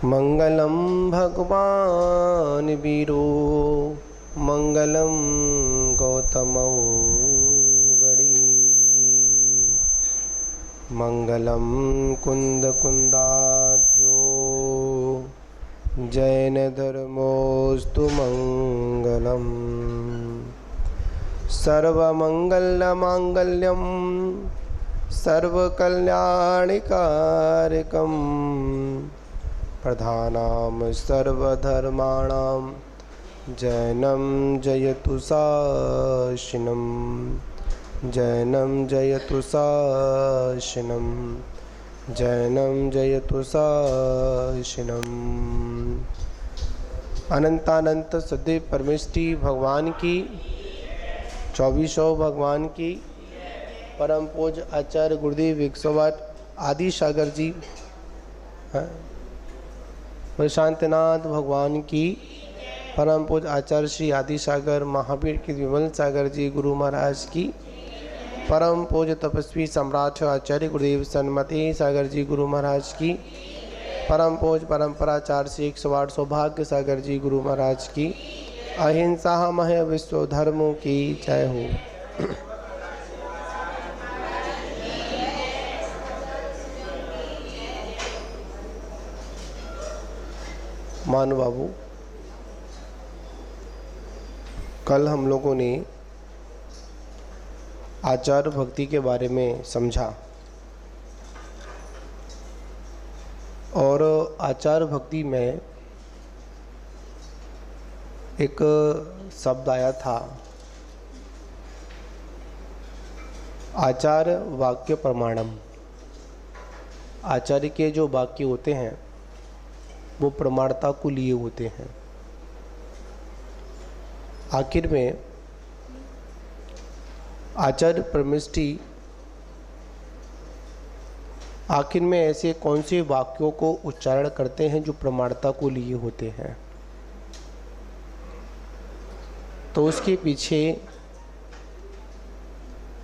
मंगलम भगवान वीरो मंगलम गौतमौ गणी मंगलम कुंद कुंदाध्यो जैन धर्मोस्तु मंगलम सर्वमंगलमांगल्यम सर्वकल्याणिकारकम् प्रधानां सर्वधर्माणां जैनं जयतु शासनं जैनं जयतु शासनं जैनं जयतु शासनम्। अनंतानंत सदैव परमेष्टि भगवान की, 2400 भगवान की, परम पूज्य आचार्य गुरुदेव 108 आदि सागर जी, प्रशांतनाथ भगवान की, परम पूज्य आचार्य श्री आदि सागर महावीर के विमल सागर जी गुरु महाराज की, परम पूज्य तपस्वी सम्राट आचार्य गुरुदेव सन्मति सागर जी गुरु महाराज की, परम पूज्य परंपराचार्य श्री 108 सौभाग्य सागर जी गुरु महाराज की, अहिंसा मह विश्व धर्मों की जय हो। मानो बाबू, कल हम लोगों ने आचार भक्ति के बारे में समझा और आचार भक्ति में एक शब्द आया था आचार वाक्य प्रमाणम। आचार्य के जो वाक्य होते हैं वो प्रमाणता को लिए होते हैं। आखिर में आचार्य परमेष्टि आखिर में ऐसे कौन से वाक्यों को उच्चारण करते हैं जो प्रमाणता को लिए होते हैं, तो उसके पीछे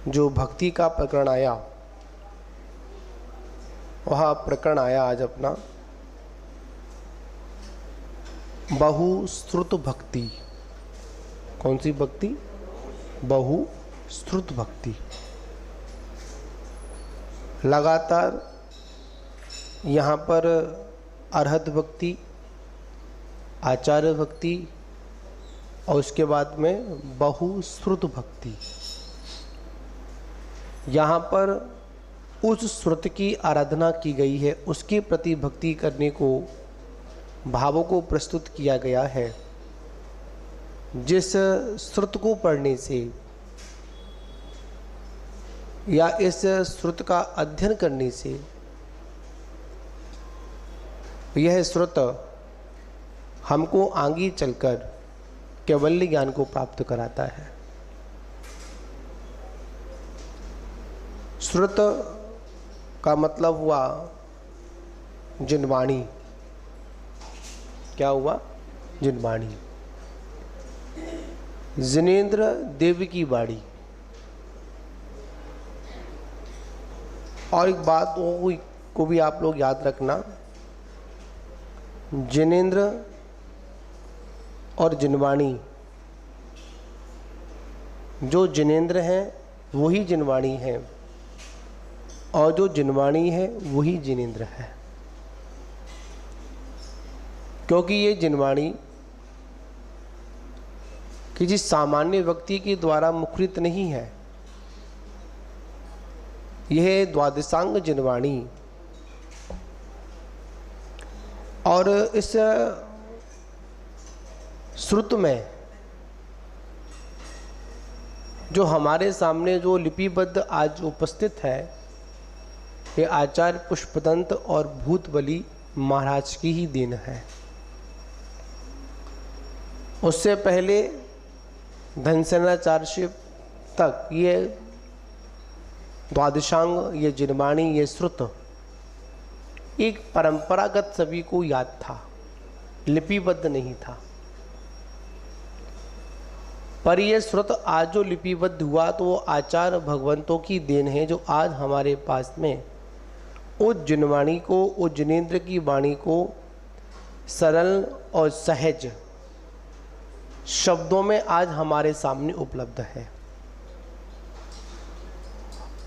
जो भक्ति का प्रकरण आया, वह प्रकरण आया आज अपना बहुश्रुत भक्ति। कौन सी भक्ति? बहुश्रुत भक्ति। लगातार यहाँ पर अरहत भक्ति, आचार्य भक्ति और उसके बाद में बहुश्रुत भक्ति। यहाँ पर उस श्रुत की आराधना की गई है, उसके प्रति भक्ति करने को, भावों को प्रस्तुत किया गया है, जिस श्रुत को पढ़ने से या इस श्रुत का अध्ययन करने से यह श्रुत हमको आगे चलकर कैवल्य ज्ञान को प्राप्त कराता है। श्रुत का मतलब हुआ जिनवाणी। क्या हुआ? जिनवाणी। जिनेंद्र देव की वाणी। और एक बात को भी आप लोग याद रखना, जिनेंद्र और जिनवाणी, जो जिनेंद्र है वही जिनवाणी है और जो जिनवाणी है वही जिनेंद्र है। क्योंकि ये जिनवाणी किसी सामान्य व्यक्ति के द्वारा मुखरित नहीं है, यह द्वादशांग जिनवाणी। और इस श्रुत में जो हमारे सामने जो लिपिबद्ध आज उपस्थित है, ये आचार्य पुष्पदंत और भूतबली महाराज की ही देन है। उससे पहले धनसेनाचार्य तक ये द्वादशांग, ये जिनवाणी, ये श्रुत एक परंपरागत सभी को याद था, लिपिबद्ध नहीं था। पर यह श्रुत आज जो लिपिबद्ध हुआ तो वो आचार्य भगवंतों की देन है, जो आज हमारे पास में उस जिनवाणी को, उस जिनेंद्र की वाणी को सरल और सहज शब्दों में आज हमारे सामने उपलब्ध है।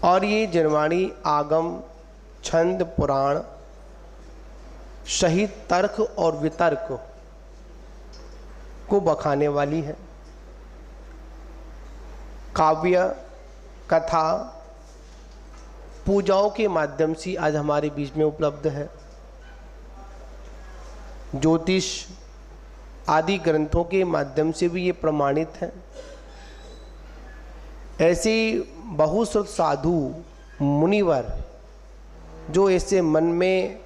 और ये जिनवाणी आगम, छंद, पुराण सहित तर्क और वितर्क को बखाने वाली है। काव्य, कथा, पूजाओं के माध्यम से आज हमारे बीच में उपलब्ध है। ज्योतिष आदि ग्रंथों के माध्यम से भी ये प्रमाणित है। ऐसे बहुश्रुत साधु मुनिवर जो ऐसे मन में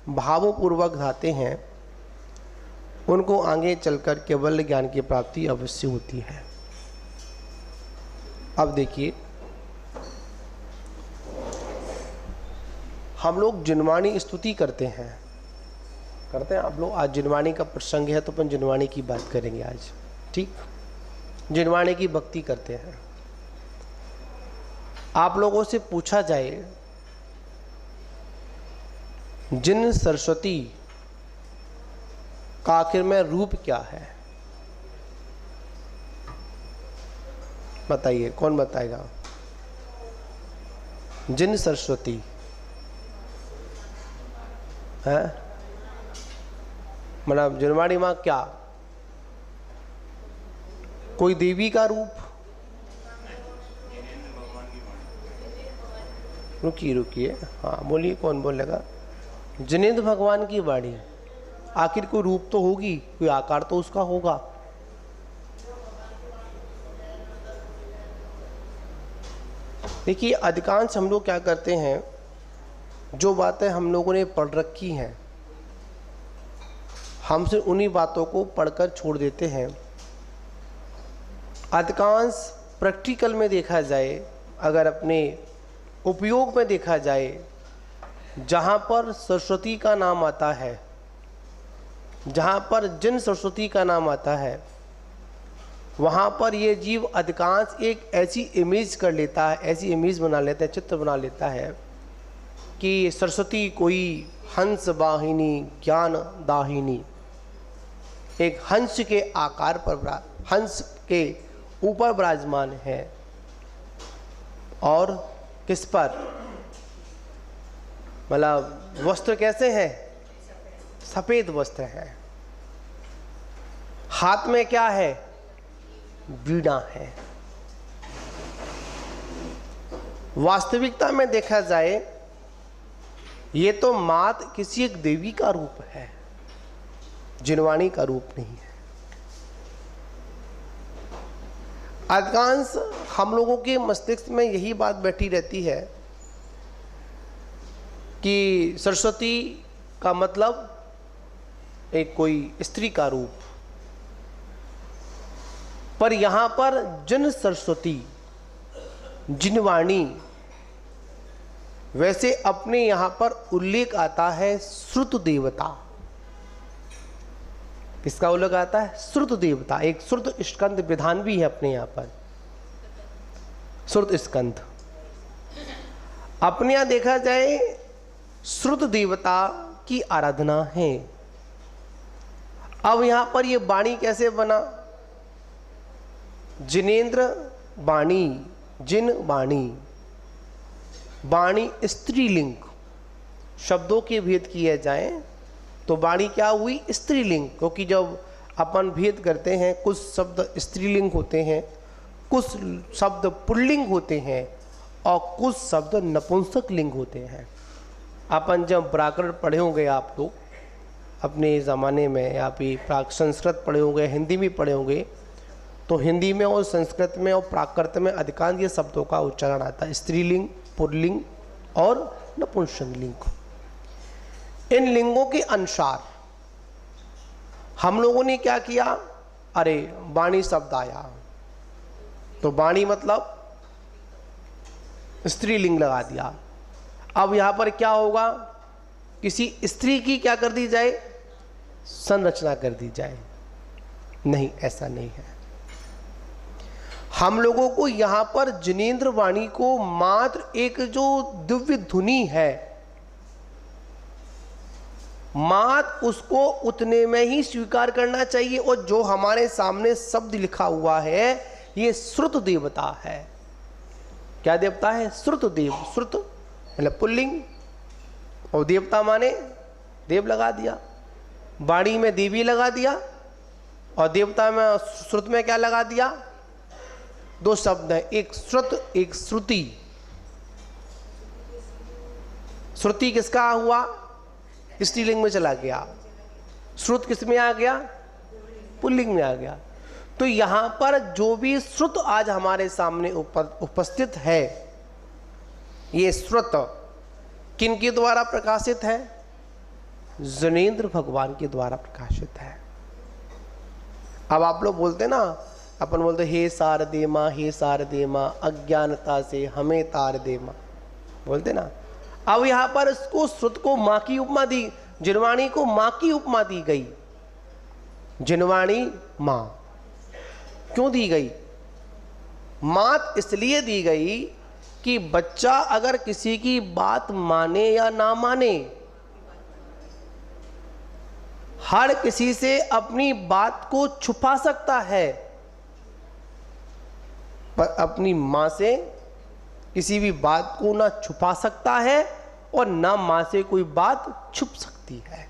भावपूर्वक गाते हैं, उनको आगे चलकर केवल ज्ञान की प्राप्ति अवश्य होती है। अब देखिए, हम लोग जिनवाणी स्तुति करते हैं आप लोग। आज जिनवाणी का प्रसंग है तो अपन जिनवाणी की बात करेंगे आज, ठीक। जिनवाणी की भक्ति करते हैं। आप लोगों से पूछा जाए जिन सरस्वती का आखिर में रूप क्या है, बताइए, कौन बताएगा? जिन सरस्वती है, मतलब जिनवाणी माँ क्या, कोई देवी का रूप? रुकिए, हाँ बोलिए, कौन बोलेगा? जिनेंद्र भगवान की वाणी। आखिर कोई रूप तो होगी, कोई आकार तो उसका होगा। देखिए, अधिकांश हम लोग क्या करते हैं, जो बातें हम लोगों ने पढ़ रखी हैं, हम सिर्फ उन्हीं बातों को पढ़कर छोड़ देते हैं। अधिकांश प्रैक्टिकल में देखा जाए, अगर अपने उपयोग में देखा जाए, जहाँ पर सरस्वती का नाम आता है, जहाँ पर जिन सरस्वती का नाम आता है, वहाँ पर ये जीव अधिकांश एक ऐसी इमेज कर लेता है, ऐसी इमेज बना लेता है, चित्र बना लेता है कि सरस्वती कोई हंस वाहिनी ज्ञान दाहिनी, एक हंस के आकार पर, हंस के ऊपर विराजमान है। और किस पर? मतलब वस्त्र कैसे हैं? सफेद वस्त्र है। हाथ में क्या है? वीणा है। वास्तविकता में देखा जाए, ये तो मात किसी एक देवी का रूप है, जिनवाणी का रूप नहीं है। अधिकांश हम लोगों के मस्तिष्क में यही बात बैठी रहती है कि सरस्वती का मतलब एक कोई स्त्री का रूप। पर यहां पर जिन सरस्वती, जिनवाणी, वैसे अपने यहां पर उल्लेख आता है श्रुत देवता। किसका उल्लेख आता है? श्रुत देवता। एक श्रुत स्कंद विधान भी है अपने यहां पर, श्रुत स्कंद। अपने यहां देखा जाए, श्रुत देवता की आराधना है। अब यहां पर यह वाणी कैसे बना? जिनेंद्र वाणी, जिन वाणी, वाणी स्त्रीलिंग। शब्दों के भेद किए जाए तो वाणी क्या हुई? स्त्रीलिंग। क्योंकि जब अपन भेद करते हैं, कुछ शब्द स्त्रीलिंग होते हैं, कुछ शब्द पुल्लिंग होते हैं और कुछ शब्द नपुंसक लिंग होते हैं। अपन जब व्याकरण पढ़े होंगे आप लोग अपने ज़माने में, या फिर संस्कृत पढ़े होंगे, हिंदी में पढ़े होंगे, तो हिंदी में और संस्कृत में और प्राकृत में अधिकांश ये शब्दों का उच्चारण आता है, स्त्रीलिंग, पुल्लिंग और नपुंसक लिंग। इन लिंगों के अनुसार हम लोगों ने क्या किया? अरे वाणी शब्द आया तो वाणी मतलब स्त्रीलिंग लगा दिया। अब यहां पर क्या होगा? किसी स्त्री की क्या कर दी जाए? संरचना कर दी जाए। नहीं, ऐसा नहीं है। हम लोगों को यहां पर जिनेंद्र वाणी को मात्र एक जो दिव्य धुनी है, मात उसको उतने में ही स्वीकार करना चाहिए। और जो हमारे सामने शब्द लिखा हुआ है ये श्रुत देवता है। क्या देवता है? श्रुत देव। श्रुत मतलब पुल्लिंग, और देवता माने देव लगा दिया, वाणी में देवी लगा दिया, और देवता में श्रुत में क्या लगा दिया? दो शब्द है, एक श्रुत एक श्रुति। श्रुति किसका हुआ? स्त्रीलिंग में चला गया। श्रुत किस में आ गया? पुल्लिंग में आ गया। तो यहां पर जो भी श्रुत आज हमारे सामने उपस्थित है, ये श्रुत किनके द्वारा प्रकाशित है? जनेंद्र भगवान के द्वारा प्रकाशित है। अब आप लोग बोलते ना, अपन बोलते हे शारदे माँ, हे शारदे माँ, अज्ञानता से हमें तार दे माँ, बोलते ना। अब यहां पर इसको श्रुत को माँ की उपमा दी, जिनवाणी को माँ की उपमा दी गई। जिनवाणी माँ क्यों दी गई? मात इसलिए दी गई कि बच्चा अगर किसी की बात माने या ना माने, हर किसी से अपनी बात को छुपा सकता है, पर अपनी मां से किसी भी बात को ना छुपा सकता है और ना मां से कोई बात छुप सकती है।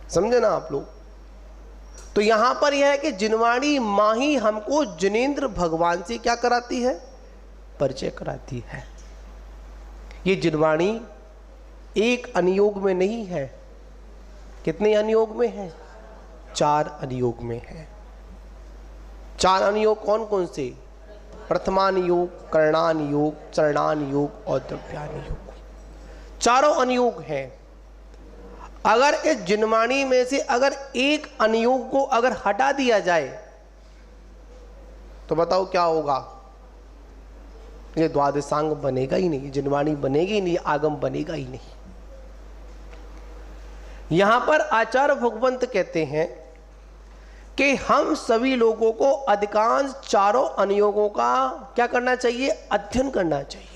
समझे ना आप लोग? तो यहां पर यह है कि जिनवाणी मां ही हमको जिनेंद्र भगवान से क्या कराती है? परिचय कराती है। ये जिनवाणी एक अनुयोग में नहीं है। कितने अनुयोग में है? 4 अनुयोग में है। 4 अनुयोग कौन कौन से? प्रथमान योग, करणान योग, चरणान योग और द्रव्यान योग। चारों अनुयोग हैं। अगर इस जिनवाणी में से अगर एक अनुयोग को अगर हटा दिया जाए तो बताओ क्या होगा? ये द्वादशांग बनेगा ही नहीं, जिनवाणी बनेगी ही नहीं, आगम बनेगा ही नहीं। यहां पर आचार्य भगवंत कहते हैं कि हम सभी लोगों को अधिकांश चारों अनुयोगों का क्या करना चाहिए? अध्ययन करना चाहिए।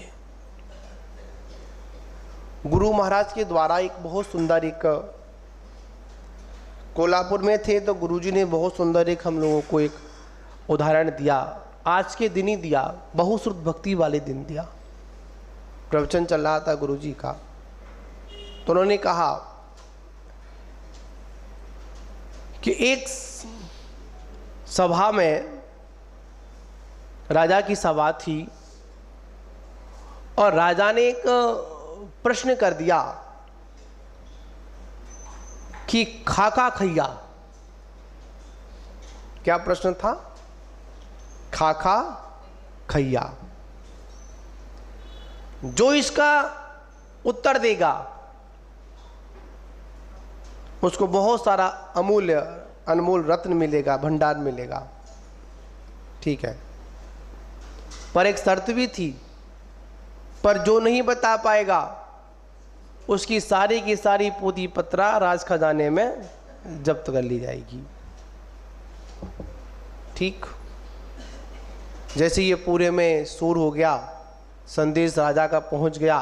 गुरु महाराज के द्वारा एक बहुत सुंदर, एक कोल्हापुर में थे तो गुरुजी ने बहुत सुंदर एक हम लोगों को एक उदाहरण दिया। आज के दिन ही दिया, बहुश्रुत भक्ति वाले दिन दिया। प्रवचन चल रहा था गुरुजी का, तो उन्होंने कहा कि एक सभा में, राजा की सभा थी, और राजा ने एक प्रश्न कर दिया कि खाका खैया। क्या प्रश्न था? खाका खैया। जो इसका उत्तर देगा उसको बहुत सारा अमूल्य अनमोल रत्न मिलेगा, भंडार मिलेगा। ठीक है, पर एक शर्त भी थी, पर जो नहीं बता पाएगा उसकी सारी की सारी पोथी पत्रा राज खजाने में जब्त कर ली जाएगी। ठीक, जैसे ये पूरे में शोर हो गया, संदेश राजा का पहुंच गया,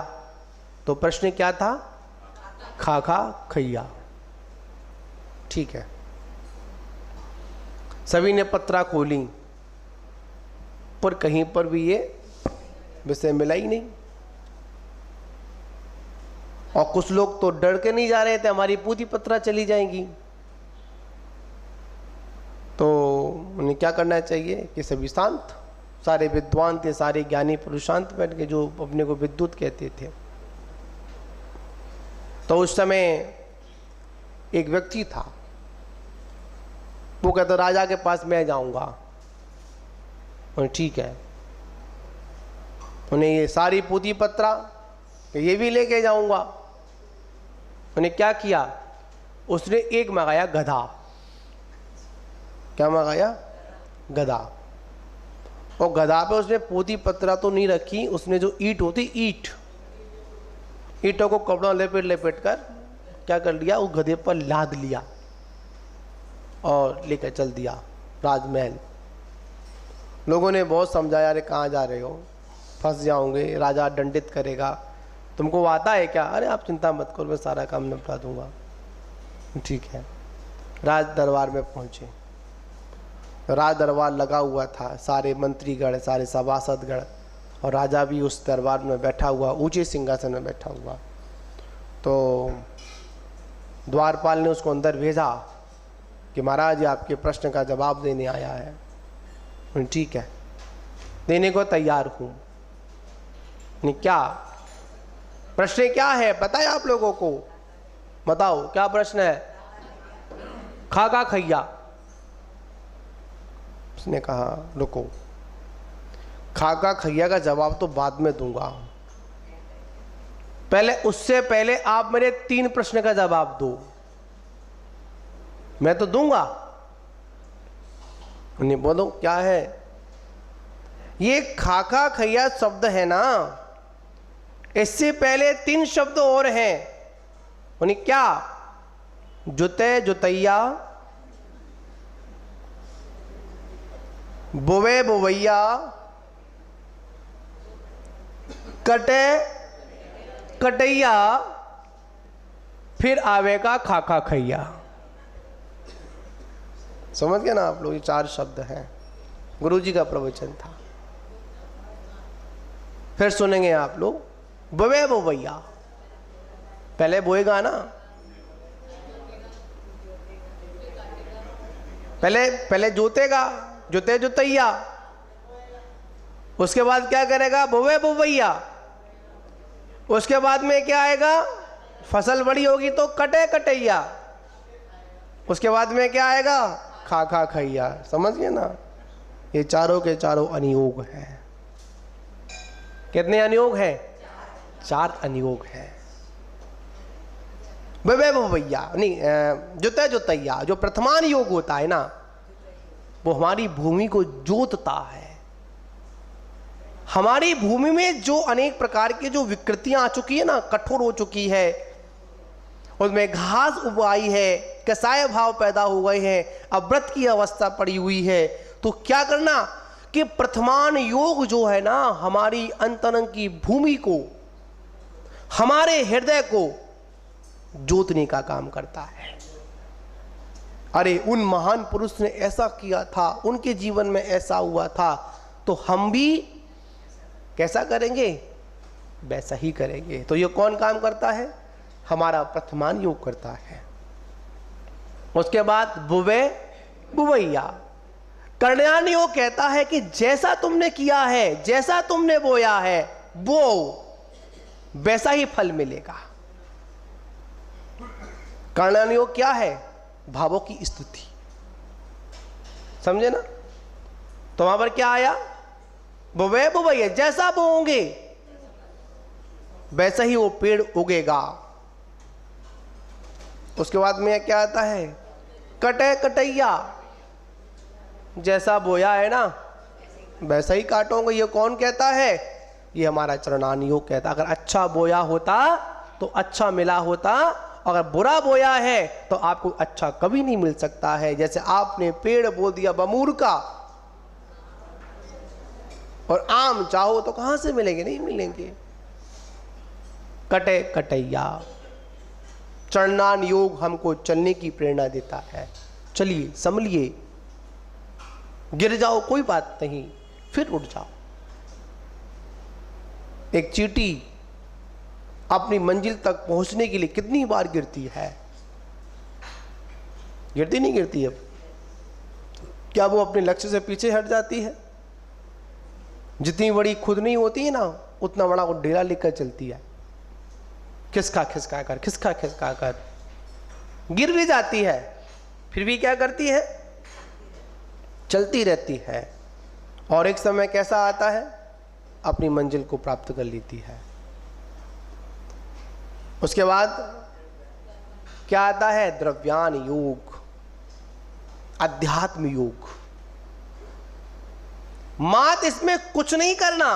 तो प्रश्न क्या था? खाका खैया। ठीक है, सभी ने पत्रा खोली, पर कहीं पर भी ये विषय मिला ही नहीं। और कुछ लोग तो डर के नहीं जा रहे थे, हमारी पूरी पत्रा चली जाएंगी। तो उन्हें क्या करना चाहिए कि सभी शांत, सारे विद्वान थे, सारे ज्ञानी पुरुष शांत बैठ के, जो अपने को विद्युत कहते थे। तो उस समय एक व्यक्ति था, वो कहता राजा के पास मैं जाऊंगा। और ठीक है, उन्हें ये सारी पोथी पत्रा ये भी लेके जाऊंगा। उन्हें क्या किया? उसने एक मंगाया गधा। क्या मंगाया? गधा। और गधा पे उसने पोथी पत्रा तो नहीं रखी, उसने जो ईंट होती, ईंटों को कपड़ा लपेट लपेट कर क्या कर लिया? उस गधे पर लाद लिया और लेकर चल दिया राजमहल। लोगों ने बहुत समझाया, अरे कहाँ जा रहे हो, फंस जाओगे, राजा दंडित करेगा। तुमको आता है क्या? अरे आप चिंता मत करो, मैं सारा काम निपटा दूंगा। ठीक है। राज दरबार में पहुंचे। राज दरबार लगा हुआ था, सारे मंत्रीगण, सारे सभासदगण, और राजा भी उस दरबार में बैठा हुआ, ऊंचे सिंहासन में बैठा हुआ। तो द्वारपाल ने उसको अंदर भेजा कि महाराज आपके प्रश्न का जवाब देने आया है। ठीक है, देने को तैयार हूँ। क्या प्रश्न क्या है बताए आप लोगों को? बताओ क्या प्रश्न है? खाका खैया। उसने कहा रुको, खाका खैया का जवाब तो बाद में दूंगा, पहले उससे पहले आप मेरे 3 प्रश्न का जवाब दो। मैं तो दूंगा। उन्हें बोलो क्या है? ये खाका खैया शब्द है ना, इससे पहले 3 शब्द और हैं। उन्हें क्या? जुते जुतैया, बुवे बुवैया, कटे कटैया, फिर आवेगा खाका खैया। समझ गए ना आप लोग? ये 4 शब्द हैं। गुरुजी का प्रवचन था। फिर सुनेंगे आप लोग। बुवे बुवैया, पहले बोएगा ना, पहले जोतेगा, जुते जुतैया, उसके बाद क्या करेगा? बुवे बुवैया, उसके बाद में क्या आएगा? फसल बड़ी होगी तो कटे कटैया, उसके बाद में क्या आएगा? खाका खैया। समझ गए ना? ये चारों के चारों अनियोग हैं। कितने अनियोग हैं? 4 अनियोग हैं। बुवे बुवैया नहीं, जुते जुतैया जो प्रथमान योग होता है ना, वो हमारी भूमि को जोतता है। हमारी भूमि में जो अनेक प्रकार की जो विकृतियां आ चुकी है ना, कठोर हो चुकी है, उसमें घास उग आई है, कसाय भाव पैदा हो गए हैं, अव्रत की अवस्था पड़ी हुई है, तो क्या करना कि प्रथमान योग जो है ना, हमारी अंतरंग की भूमि को, हमारे हृदय को जोतने का काम करता है। अरे उन महान पुरुष ने ऐसा किया था, उनके जीवन में ऐसा हुआ था, तो हम भी कैसा करेंगे? वैसा ही करेंगे। तो ये कौन काम करता है? हमारा प्रथमान योग करता है। उसके बाद बुवे बुवैया, कल्याण योग कहता है कि जैसा तुमने किया है, जैसा तुमने बोया है, वो वैसा ही फल मिलेगा। कल्याण योग क्या है? भावों की स्तुति। समझे ना? तो वहां पर क्या आया? बुवे बुवैया, जैसा बोओगे वैसा ही वो पेड़ उगेगा। उसके बाद में क्या आता है? कटे कटैया, जैसा बोया है ना वैसा ही काटोगे। ये कौन कहता है? ये हमारा चरणान योग कहता। अगर अच्छा बोया होता तो अच्छा मिला होता, अगर बुरा बोया है तो आपको अच्छा कभी नहीं मिल सकता है। जैसे आपने पेड़ बो दिया बमूर का, और आम चाहो तो कहां से मिलेंगे? नहीं मिलेंगे। कटे कटैया, चरणान योग हमको चलने की प्रेरणा देता है। चलिए संभलिए, गिर जाओ कोई बात नहीं, फिर उठ जाओ। एक चींटी अपनी मंजिल तक पहुंचने के लिए कितनी बार गिरती है? गिरती नहीं गिरती? अब क्या वो अपने लक्ष्य से पीछे हट जाती है? जितनी बड़ी खुद नहीं होती है ना, उतना बड़ा वो ढेला लेकर चलती है, खिसका खिसका कर, खिसका खिसका कर। गिर भी जाती है, फिर भी क्या करती है? चलती रहती है। और एक समय कैसा आता है? अपनी मंजिल को प्राप्त कर लेती है। उसके बाद क्या आता है? द्रव्यान योग, अध्यात्म योग। मात इसमें कुछ नहीं करना।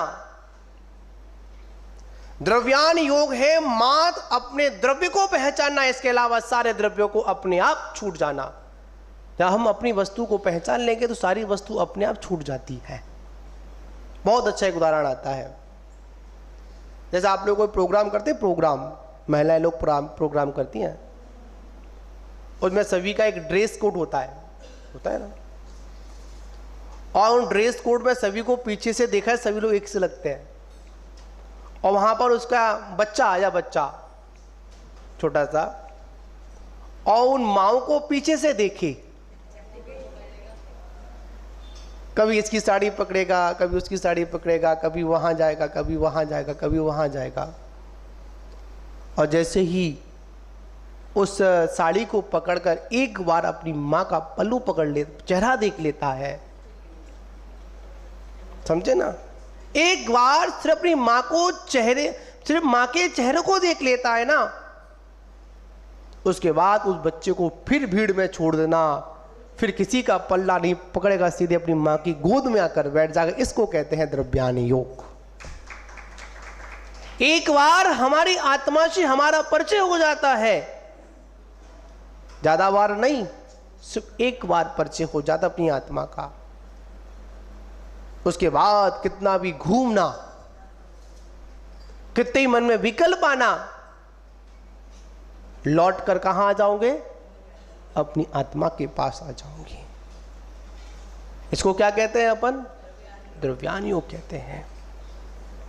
द्रव्यान योग है मात अपने द्रव्य को पहचानना, इसके अलावा सारे द्रव्यों को अपने आप छूट जाना। जब हम अपनी वस्तु को पहचान लेंगे तो सारी वस्तु अपने आप छूट जाती है। बहुत अच्छा एक उदाहरण आता है। जैसे आप लोग कोई प्रोग्राम करते हैं, प्रोग्राम महिलाएं लोग प्रोग्राम करती हैं, उसमें सभी का एक ड्रेस कोड होता है ना, और उन ड्रेस कोड में सभी को पीछे से देखा है, सभी लोग एक से लगते हैं, और वहां पर उसका बच्चा आया, बच्चा छोटा सा, और उन माओ को पीछे से देखे, कभी इसकी साड़ी पकड़ेगा, कभी उसकी साड़ी पकड़ेगा, कभी वहां जाएगा, कभी वहां जाएगा, कभी वहां जाएगा, और जैसे ही उस साड़ी को पकड़कर एक बार अपनी माँ का पल्लू पकड़ ले, चेहरा देख लेता है, समझे ना, एक बार सिर्फ अपनी माँ को सिर्फ माँ के चेहरे को देख लेता है ना, उसके बाद उस बच्चे को फिर भीड़ में छोड़ देना, फिर किसी का पल्ला नहीं पकड़ेगा, सीधे अपनी माँ की गोद में आकर बैठ जाएगा। इसको कहते हैं द्रव्यान योग। एक बार हमारी आत्मा से हमारा परिचय हो जाता है, ज्यादा बार नहीं, सिर्फ एक बार परिचय हो जाता अपनी आत्मा का, उसके बाद कितना भी घूमना, कितने ही मन में विकल्प आना, लौट कर कहां आ जाओगे? अपनी आत्मा के पास आ जाओगे। इसको क्या कहते हैं अपन? द्रव्यान योग कहते हैं।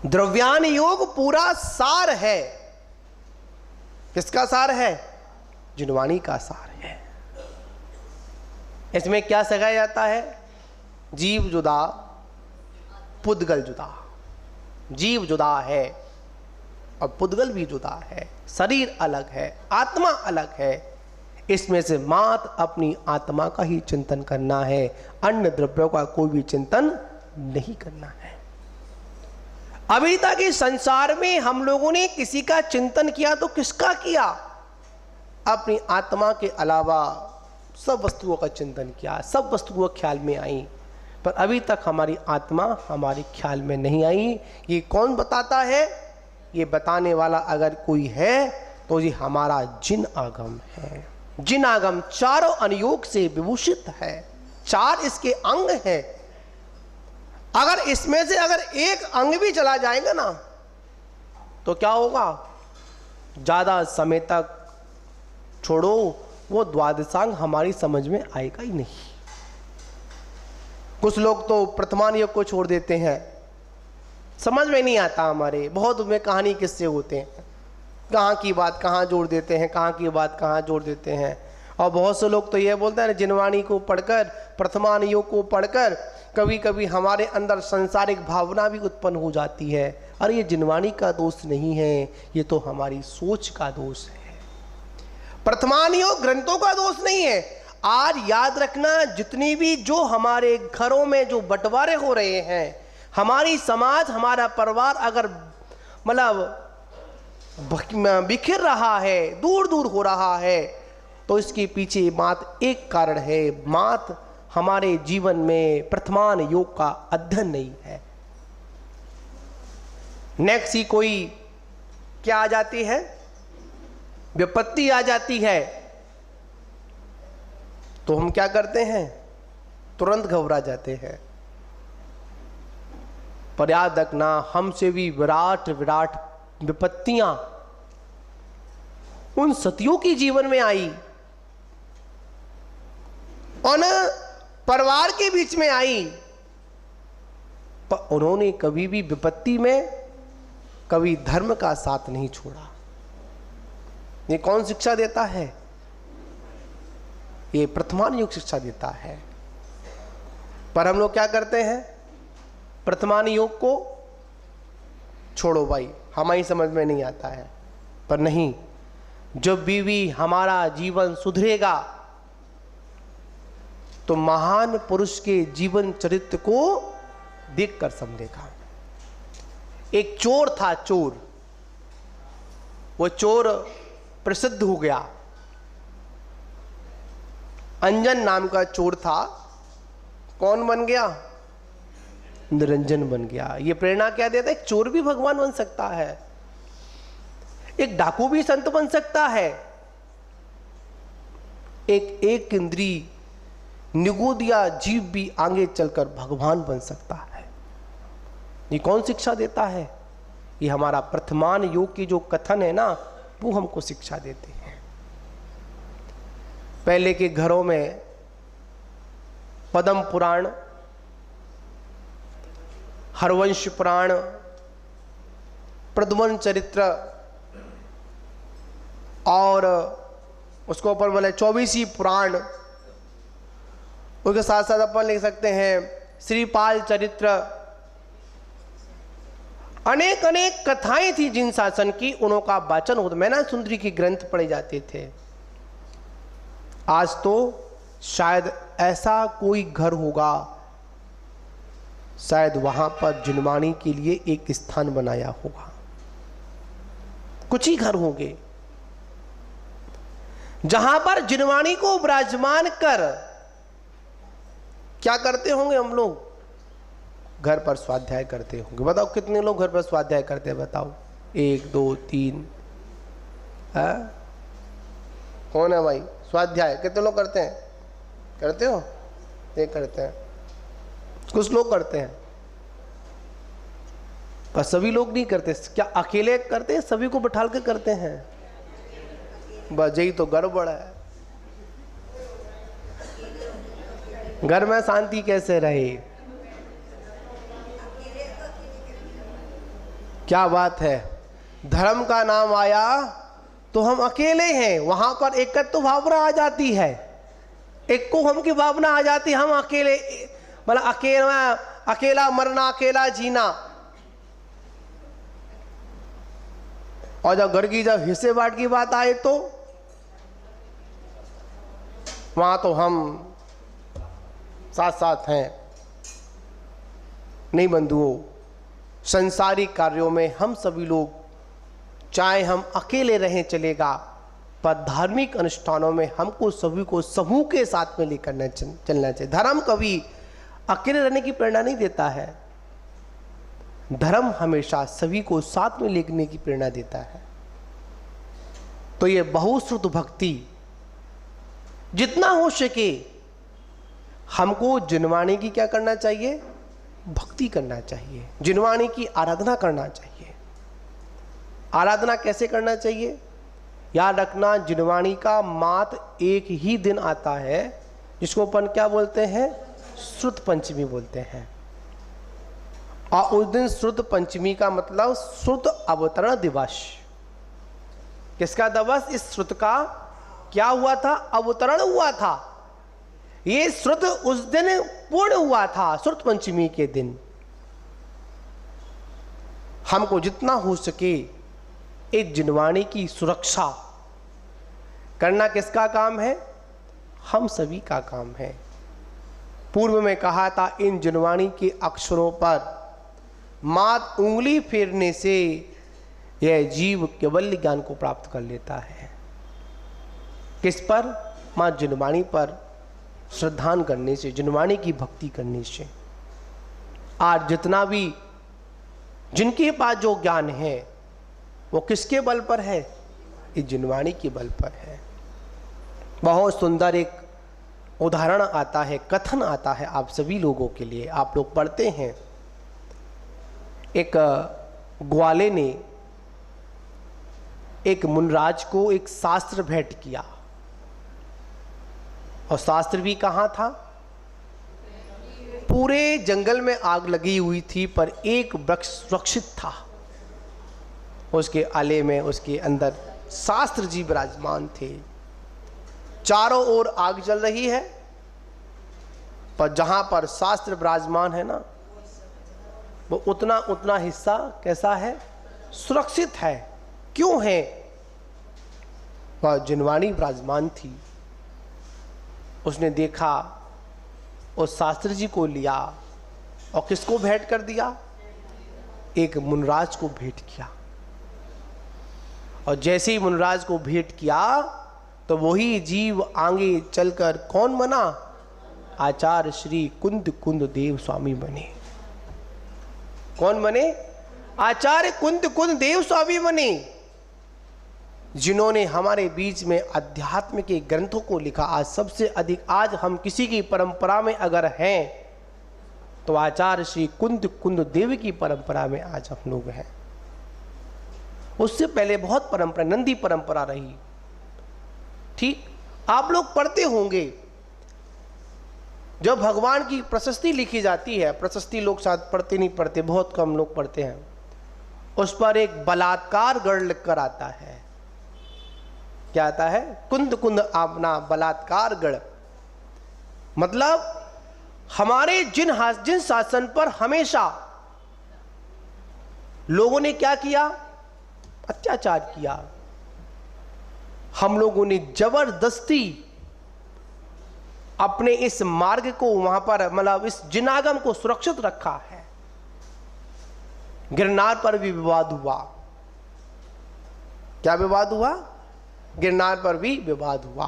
द्रव्यान योग पूरा सार है। किसका सार है? जिनवाणी का सार है। इसमें क्या सिखाया जाता है? जीव जुदा, पुद्गल जुदा। जीव जुदा है और पुद्गल भी जुदा है, शरीर अलग है, आत्मा अलग है। इसमें से मात्र अपनी आत्मा का ही चिंतन करना है, अन्य द्रव्यों का कोई भी चिंतन नहीं करना है। अभी तक इस संसार में हम लोगों ने किसी का चिंतन किया तो किसका किया? अपनी आत्मा के अलावा सब वस्तुओं का चिंतन किया, सब वस्तुओं ख्याल में आई, पर अभी तक हमारी आत्मा हमारे ख्याल में नहीं आई। ये कौन बताता है? ये बताने वाला अगर कोई है तो ये हमारा जिन आगम है। जिन आगम चारों अनुयोग से विभूषित है, चार इसके अंग हैं। अगर इसमें से अगर एक अंग भी चला जाएगा ना तो क्या होगा? ज्यादा समय तक छोड़ो, वो द्वादशांग हमारी समझ में आएगा ही नहीं। कुछ लोग तो प्रथमान योग को छोड़ देते हैं, समझ में नहीं आता हमारे। बहुत में कहानी किस्से होते हैं, कहाँ की बात कहाँ जोड़ देते हैं, कहाँ की बात कहाँ जोड़ देते हैं। और बहुत से लोग तो ये बोलते हैं जिनवाणी को पढ़कर, प्रथमान योग को पढ़कर कभी कभी हमारे अंदर सांसारिक भावना भी उत्पन्न हो जाती है। अरे ये जिनवाणी का दोष नहीं है, ये तो हमारी सोच का दोष है। प्रथमान योग ग्रंथों का दोष नहीं है। आज याद रखना, जितनी भी जो हमारे घरों में जो बंटवारे हो रहे हैं, हमारी समाज, हमारा परिवार अगर मतलब बिखर रहा है, दूर दूर हो रहा है, तो इसके पीछे मात्र एक कारण है, मात्र हमारे जीवन में प्रथमान योग का अध्ययन नहीं है। नेक्स्ट ही कोई क्या आ जाती है? विपत्ति आ जाती है, तो हम क्या करते हैं? तुरंत घबरा जाते हैं। पर याद रखना, हमसे भी विराट विराट विपत्तियां उन सतियों की जीवन में आई, और परिवार के बीच में आई, पर उन्होंने कभी भी विपत्ति में कभी धर्म का साथ नहीं छोड़ा। ये कौन शिक्षा देता है? ये प्रथमान योग शिक्षा देता है। पर हम लोग क्या करते हैं? प्रथमान योग को छोड़ो भाई, हमारी समझ में नहीं आता है। पर नहीं, जब भी हमारा जीवन सुधरेगा तो महान पुरुष के जीवन चरित्र को देखकर समझेगा। एक चोर था, चोर, वो चोर प्रसिद्ध हो गया। अंजन नाम का चोर था। कौन बन गया? निरंजन बन गया। ये प्रेरणा क्या देता है? एक चोर भी भगवान बन सकता है, एक डाकू भी संत बन सकता है, एक इंद्रिय निगोदिया जीव भी आगे चलकर भगवान बन सकता है। ये कौन शिक्षा देता है? ये हमारा प्रथमान योग की जो कथन है ना, वो हमको शिक्षा देते हैं। पहले के घरों में पद्म पुराण, हरवंश पुराण, प्रद्युम्न चरित्र और उसको ऊपर बोले 24 पुराण, उसके साथ साथ अपन लिख सकते हैं श्रीपाल चरित्र। अनेक अनेक कथाएं थी जिन शासन की, उन्हों का वाचन होता, मैना सुंदरी की ग्रंथ पढ़े जाते थे। आज तो शायद ऐसा कोई घर होगा, शायद वहां पर जिनवाणी के लिए एक स्थान बनाया होगा, कुछ ही घर होंगे जहां पर जिनवाणी को विराजमान कर क्या करते होंगे हम लोग, घर पर स्वाध्याय करते होंगे। बताओ कितने लोग घर पर स्वाध्याय करते हैं, बताओ 1 2 3 कौन है भाई? स्वाध्याय कितने लोग करते हैं? करते हो? नहीं करते हैं, कुछ लोग करते हैं, पर सभी लोग नहीं करते। क्या अकेले करते हैं? सभी को बिठाल के करते हैं? बस यही तो गड़बड़ है। घर में शांति कैसे रहे? क्या बात है, धर्म का नाम आया तो हम अकेले हैं, वहां पर एकत्व भावना आ जाती है, एक को हम की भावना आ जाती है, हम अकेले, मतलब अकेला मरना, अकेला जीना। और जब घर की जब हिस्से बांट की बात आए तो वहां तो हम साथ साथ हैं। नहीं बंधुओं, संसारिक कार्यों में हम सभी लोग, चाहे हम अकेले रहें चलेगा, पर धार्मिक अनुष्ठानों में हमको सभी को समूह के साथ में लेकर चलना चाहिए। धर्म कभी अकेले रहने की प्रेरणा नहीं देता है, धर्म हमेशा सभी को साथ में लेने की प्रेरणा देता है। तो ये बहुश्रुत भक्ति, जितना हो सके हमको जिनवाणी की क्या करना चाहिए? भक्ति करना चाहिए, जिनवाणी की आराधना करना चाहिए। आराधना कैसे करना चाहिए? याद रखना, जिनवाणी का मात्र एक ही दिन आता है जिसको अपन क्या बोलते हैं? श्रुत पंचमी बोलते हैं। और उस दिन श्रुत पंचमी का मतलब श्रुत अवतरण दिवस। किसका दिवस? इस श्रुत का क्या हुआ था? अवतरण हुआ था। ये श्रुत उस दिन पूर्ण हुआ था, श्रुत पंचमी के दिन। हमको जितना हो सके एक जिनवाणी की सुरक्षा करना किसका काम है? हम सभी का काम है। पूर्व में कहा था, इन जिनवाणी के अक्षरों पर मात्र उंगली फेरने से यह जीव केवल ज्ञान को प्राप्त कर लेता है। किस पर? मां जिनवाणी पर श्रद्धान करने से, जिनवाणी की भक्ति करने से। आज जितना भी जिनके पास जो ज्ञान है वो किसके बल पर है? इस जिनवाणी के बल पर है। बहुत सुंदर एक उदाहरण आता है, कथन आता है आप सभी लोगों के लिए, आप लोग पढ़ते हैं। एक ग्वाले ने एक मुनराज को एक शास्त्र भेंट किया, और शास्त्र भी कहाँ था? पूरे जंगल में आग लगी हुई थी, पर एक वृक्ष सुरक्षित था, उसके आले में, उसके अंदर शास्त्र जी विराजमान थे। चारों ओर आग जल रही है, पर जहां पर शास्त्र विराजमान है ना, वो उतना उतना हिस्सा कैसा है? सुरक्षित है। क्यों है? वह जिनवाणी विराजमान थी। उसने देखा, उस शास्त्री जी को लिया और किसको भेंट कर दिया? एक मुनराज को भेंट किया। और जैसे ही मुनराज को भेंट किया तो वही जीव आगे चलकर कौन बना? आचार्य श्री कुंद कुंद देव स्वामी बने। कौन बने? आचार्य कुंद कुंद देव स्वामी बने, जिन्होंने हमारे बीच में अध्यात्म के ग्रंथों को लिखा। आज सबसे अधिक, आज हम किसी की परंपरा में अगर हैं तो आचार्य श्री कुंद कुंद देव की परंपरा में आज हम लोग हैं। उससे पहले बहुत परंपरा, नंदी परंपरा रही। ठीक, आप लोग पढ़ते होंगे, जब भगवान की प्रशस्ति लिखी जाती है, प्रशस्ति लोग शायद पढ़ते नहीं पढ़ते, बहुत कम लोग पढ़ते हैं, उस पर एक बलात्कार गढ़ लिखकर आता है। क्या आता है? कुंद कुंद आपना बलात्कार गढ़। मतलब हमारे जिन शासन पर हमेशा लोगों ने क्या किया? अत्याचार किया। हम लोगों ने जबरदस्ती अपने इस मार्ग को वहां पर, मतलब इस जिनागम को सुरक्षित रखा है। गिरनार पर भी विवाद हुआ। क्या विवाद हुआ? गिरनार पर भी विवाद हुआ।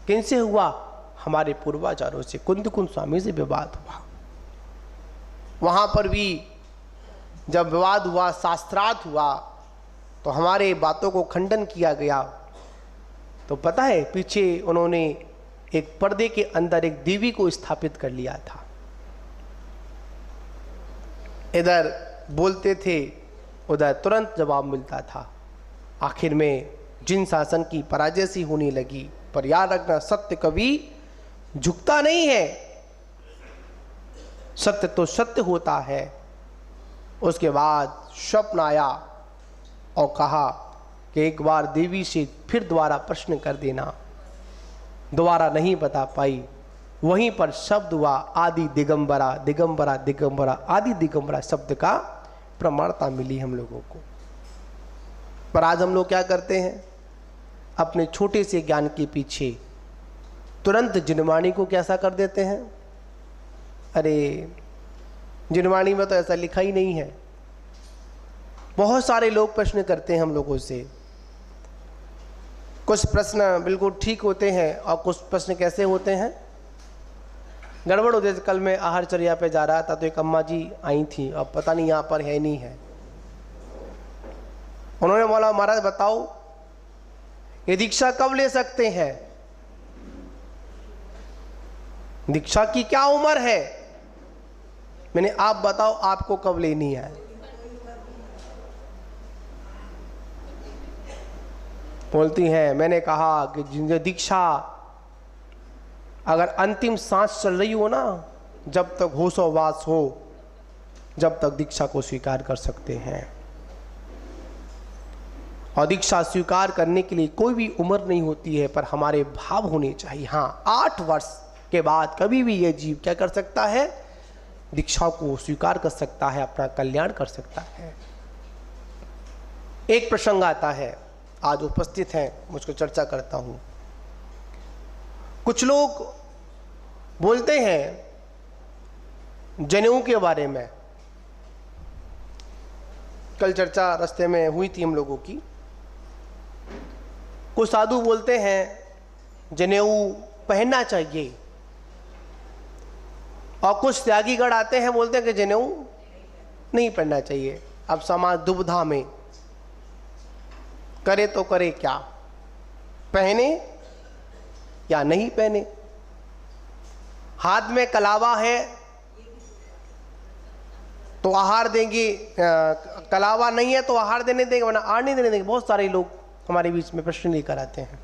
किनसे हुआ? हमारे पूर्वाचार्यों से, कुंद कुंद स्वामी से विवाद हुआ। वहां पर भी जब विवाद हुआ, शास्त्रार्थ हुआ, तो हमारे बातों को खंडन किया गया। तो पता है, पीछे उन्होंने एक पर्दे के अंदर एक देवी को स्थापित कर लिया था। इधर बोलते थे, उधर तुरंत जवाब मिलता था। आखिर में जिन शासन की पराजय सी होने लगी। पर याद रखना, सत्य कभी झुकता नहीं है, सत्य तो सत्य होता है। उसके बाद स्वप्न आया और कहा कि एक बार देवी से फिर दोबारा प्रश्न कर देना। दोबारा नहीं बता पाई। वहीं पर शब्द हुआ आदि दिगंबरा, दिगंबरा दिगंबरा, आदि दिगंबरा शब्द का प्रमाणता मिली हम लोगों को। पर आज हम लोग क्या करते हैं? अपने छोटे से ज्ञान के पीछे तुरंत जिनवाणी को कैसा कर देते हैं? अरे जिनवाणी में तो ऐसा लिखा ही नहीं है। बहुत सारे लोग प्रश्न करते हैं हम लोगों से। कुछ प्रश्न बिल्कुल ठीक होते हैं और कुछ प्रश्न कैसे होते हैं? गड़बड़ होते। कल मैं आहारचर्या पे जा रहा था तो एक अम्मा जी आई थी, अब पता नहीं यहाँ पर है नहीं है। उन्होंने बोला, महाराज बताओ ये दीक्षा कब ले सकते हैं? दीक्षा की क्या उम्र है? मैंने, आप बताओ आपको कब लेनी है? बोलती हैं, मैंने कहा कि जिनकी दीक्षा अगर अंतिम सांस चल रही हो ना, जब तक होशोवास हो, जब तक दीक्षा को स्वीकार कर सकते हैं। और दीक्षा स्वीकार करने के लिए कोई भी उम्र नहीं होती है, पर हमारे भाव होने चाहिए। हाँ, 8 वर्ष के बाद कभी भी ये जीव क्या कर सकता है? दीक्षा को स्वीकार कर सकता है, अपना कल्याण कर सकता है। एक प्रसंग आता है, आज उपस्थित हैं, मुझको चर्चा करता हूं। कुछ लोग बोलते हैं जनेऊ के बारे में। कल चर्चा रास्ते में हुई थी हम लोगों की। कुछ साधु बोलते हैं जनेऊ पहनना चाहिए, और कुछ त्यागीगढ़ आते हैं बोलते हैं कि जनेऊ नहीं पहनना चाहिए। अब समाज दुविधा में, करे तो करे क्या? पहने या नहीं पहने? हाथ में कलावा है तो आहार देंगे, कलावा नहीं है तो आहार देने देंगे, वरना आहार नहीं देने देंगे। बहुत सारे लोग हमारे बीच में प्रश्न लेकर आते हैं।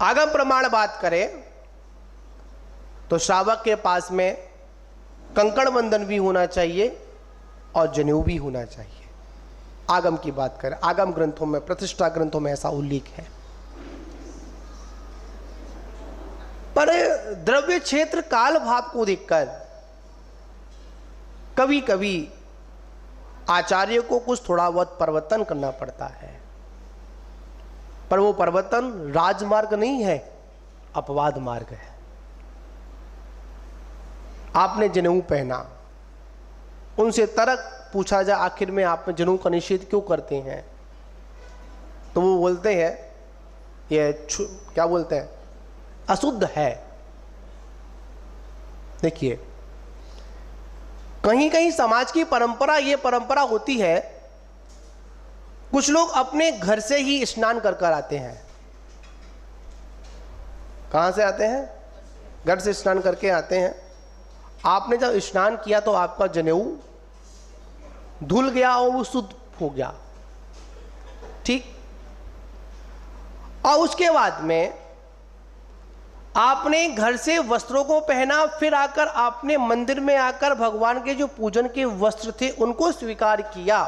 आगम प्रमाण बात करें तो श्रावक के पास में कंकड़ बंधन भी होना चाहिए और जनेऊ भी होना चाहिए। आगम की बात करें, आगम ग्रंथों में, प्रतिष्ठा ग्रंथों में ऐसा उल्लेख है। पर द्रव्य क्षेत्र काल भाव को देखकर कभी कभी आचार्य को कुछ थोड़ा बहुत परिवर्तन करना पड़ता है। पर वो परिवर्तन राजमार्ग नहीं है, अपवाद मार्ग है। आपने जनेऊ पहना, उनसे तर्क पूछा जाए आखिर में आप जनेऊ का निषेध क्यों करते हैं, तो वो बोलते हैं ये क्या बोलते हैं, अशुद्ध है। देखिए, कहीं कहीं समाज की परंपरा, ये परंपरा होती है, कुछ लोग अपने घर से ही स्नान कर कर आते हैं। कहां से आते हैं? घर से स्नान करके आते हैं। आपने जब स्नान किया तो आपका जनेऊ धुल गया और वो शुद्ध हो गया, ठीक। और उसके बाद में आपने घर से वस्त्रों को पहना, फिर आकर आपने मंदिर में आकर भगवान के जो पूजन के वस्त्र थे उनको स्वीकार किया।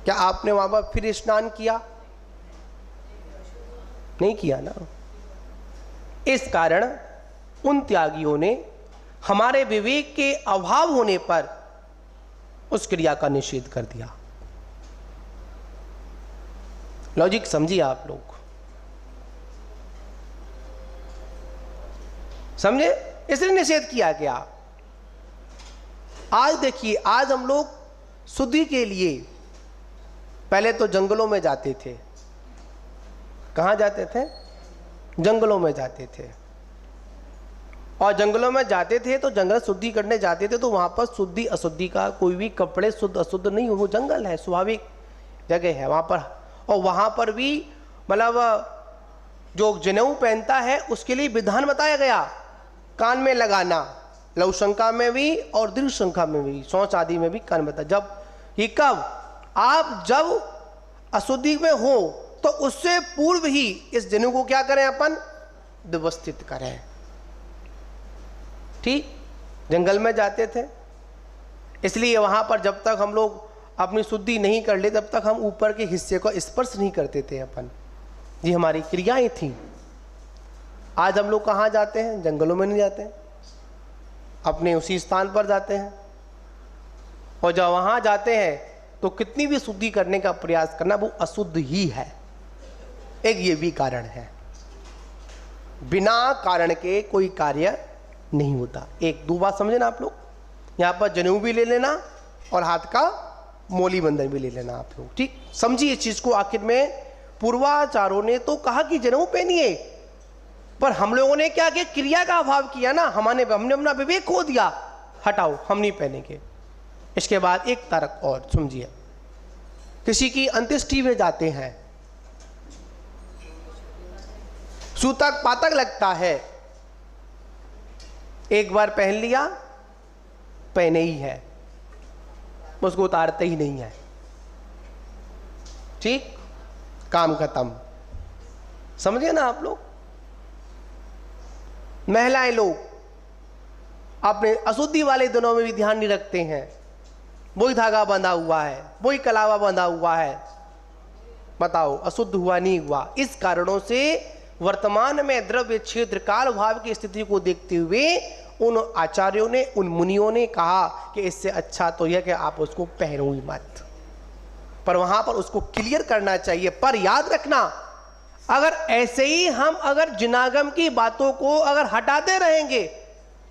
क्या आपने वहां पर फिर स्नान किया? नहीं किया ना। इस कारण उन त्यागियों ने हमारे विवेक के अभाव होने पर उस क्रिया का निषेध कर दिया। लॉजिक समझिए आप लोग, समझे? इसलिए निषेध किया गया। आज देखिए, आज हम लोग शुद्धि के लिए पहले तो जंगलों में जाते थे। कहां जाते थे? जंगलों में जाते थे। और जंगलों में जाते थे तो जंगल शुद्धि करने जाते थे, तो वहां पर शुद्धि अशुद्धि का कोई भी कपड़े शुद्ध अशुद्ध नहीं, वो जंगल है, स्वाभाविक जगह है वहां पर। और वहां पर भी मतलब जो जनेऊ पहनता है उसके लिए विधान बताया गया, कान में लगाना, लघु शंका में भी और दीर्घ शंका में भी, शौच आदि में भी कान बता। जब ही कब आप जब अशुद्धि में हो तो उससे पूर्व ही इस जनेऊ को क्या करें, अपन व्यवस्थित करें, ठीक। जंगल में जाते थे, इसलिए वहां पर जब तक हम लोग अपनी शुद्धि नहीं कर ले तब तक हम ऊपर के हिस्से को स्पर्श नहीं करते थे अपन, जी हमारी क्रियाएं थी। आज हम लोग कहाँ जाते हैं? जंगलों में नहीं जाते हैं, अपने उसी स्थान पर जाते हैं। और जब वहां जाते हैं तो कितनी भी शुद्धि करने का प्रयास करना वो अशुद्ध ही है। एक ये भी कारण है, बिना कारण के कोई कार्य नहीं होता। एक दो बात समझे ना आप लोग, यहां पर जनेऊ भी ले लेना और हाथ का मोली बंधन भी ले लेना आप लोग, ठीक। समझिए इस चीज को। आखिर में पूर्वाचार्यों ने तो कहा कि जनेऊ पहनिए, पर हम लोगों ने क्या किया? क्रिया का अभाव किया ना, हमने अपना विवेक खो दिया, हटाओ हम नहीं पहनेंगे। इसके बाद एक तर्क और समझिए, किसी की अंत्येष्टि में जाते हैं, सूतक पातक लगता है, एक बार पहन लिया, पहने ही है, उसको उतारते ही नहीं है, ठीक, काम खत्म। समझिए ना आप लोग। महिलाएं लोग अपने अशुद्धि वाले दिनों में भी ध्यान नहीं रखते हैं, वही धागा बंधा हुआ है, वही कलावा बंधा हुआ है, बताओ अशुद्ध हुआ नहीं हुआ। इस कारणों से वर्तमान में द्रव्य क्षेत्र काल भाव की स्थिति को देखते हुए उन आचार्यों ने, उन मुनियों ने कहा कि इससे अच्छा तो यह कि आप उसको पहनो ही मत, पर वहां पर उसको क्लियर करना चाहिए। पर याद रखना, अगर ऐसे ही हम अगर जिनागम की बातों को अगर हटाते रहेंगे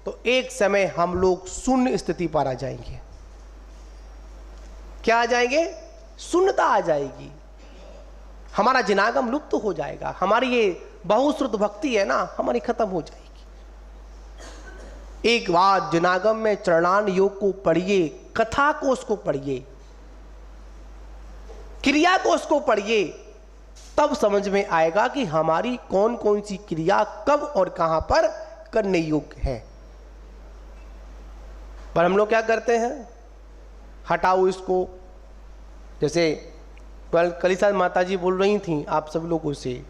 तो एक समय हम लोग शून्य स्थिति पर आ जाएंगे। क्या आ जाएंगे? शून्यता आ जाएगी, हमारा जिनागम लुप्त हो जाएगा, हमारी ये बहुश्रुत भक्ति है ना, हमारी खत्म हो जाएगी। एक बार जिनागम में चरणान योग को पढ़िए, कथा को उसको पढ़िए, क्रिया को उसको पढ़िए, तब समझ में आएगा कि हमारी कौन कौन सी क्रिया कब और कहां पर करने योग्य है। पर हम लोग क्या करते हैं? हटाओ इसको। जैसे कलिसा माता जी बोल रही थी आप सब लोगों से,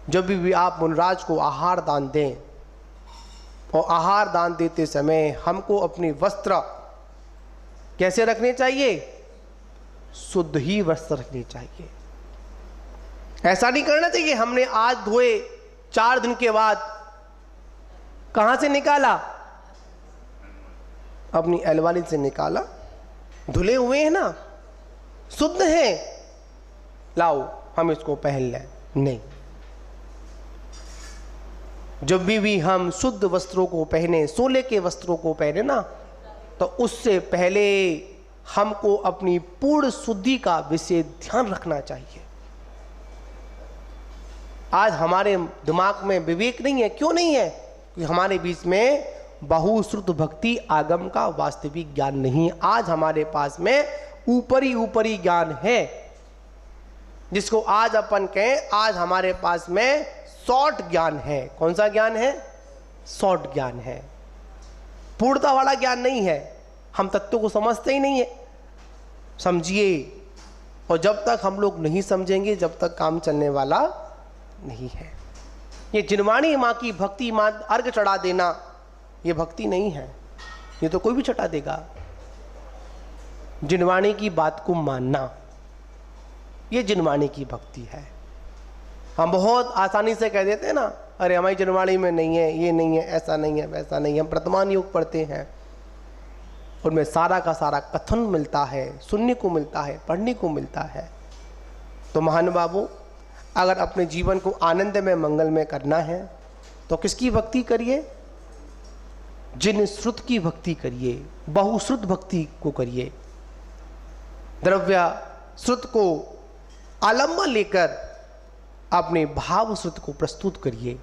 जब भी आप मुनराज को आहार दान दें, और आहार दान देते समय हमको अपने वस्त्र कैसे रखने चाहिए? शुद्ध ही वस्त्र रखने चाहिए। ऐसा नहीं करना चाहिए हमने आज धोए 4 दिन के बाद कहां से निकाला? अपनी अलवाली से निकाला, धुले हुए हैं ना, शुद्ध हैं, लाओ हम इसको पहन लें। नहीं, जब भी हम शुद्ध वस्त्रों को पहने, सोले के वस्त्रों को पहने ना, तो उससे पहले हमको अपनी पूर्ण शुद्धि का विशेष ध्यान रखना चाहिए। आज हमारे दिमाग में विवेक नहीं है। क्यों नहीं है? क्योंकि हमारे बीच में बहुश्रुत भक्ति आगम का वास्तविक ज्ञान नहीं है। आज हमारे पास में ऊपरी ज्ञान है, जिसको आज अपन कहें, आज हमारे पास में शॉर्ट ज्ञान है। कौन सा ज्ञान है? शॉर्ट ज्ञान है, पूर्णता वाला ज्ञान नहीं है। हम तत्व को समझते ही नहीं है। समझिए। और जब तक हम लोग नहीं समझेंगे, जब तक काम चलने वाला नहीं है। ये जिनवाणी माँ की भक्ति, माँ अर्घ चढ़ा देना, ये भक्ति नहीं है। ये तो कोई भी चढ़ा देगा। जिनवाणी की बात को मानना, ये जिनवाणी की भक्ति है। हम बहुत आसानी से कह देते हैं ना, अरे हमारी जिनवाणी में नहीं है, ये नहीं है, ऐसा नहीं है, वैसा नहीं है। हम वर्तमान योग पढ़ते हैं, उनमें सारा का सारा कथन मिलता है, सुनने को मिलता है, पढ़ने को मिलता है। तो महानुभावों, अगर अपने जीवन को आनंद में, मंगल में करना है तो किसकी भक्ति करिए? जिन श्रुत की भक्ति करिए, बहुश्रुत भक्ति को करिए। द्रव्य श्रुत को आलम्बन लेकर अपने भाव श्रुत को प्रस्तुत करिए।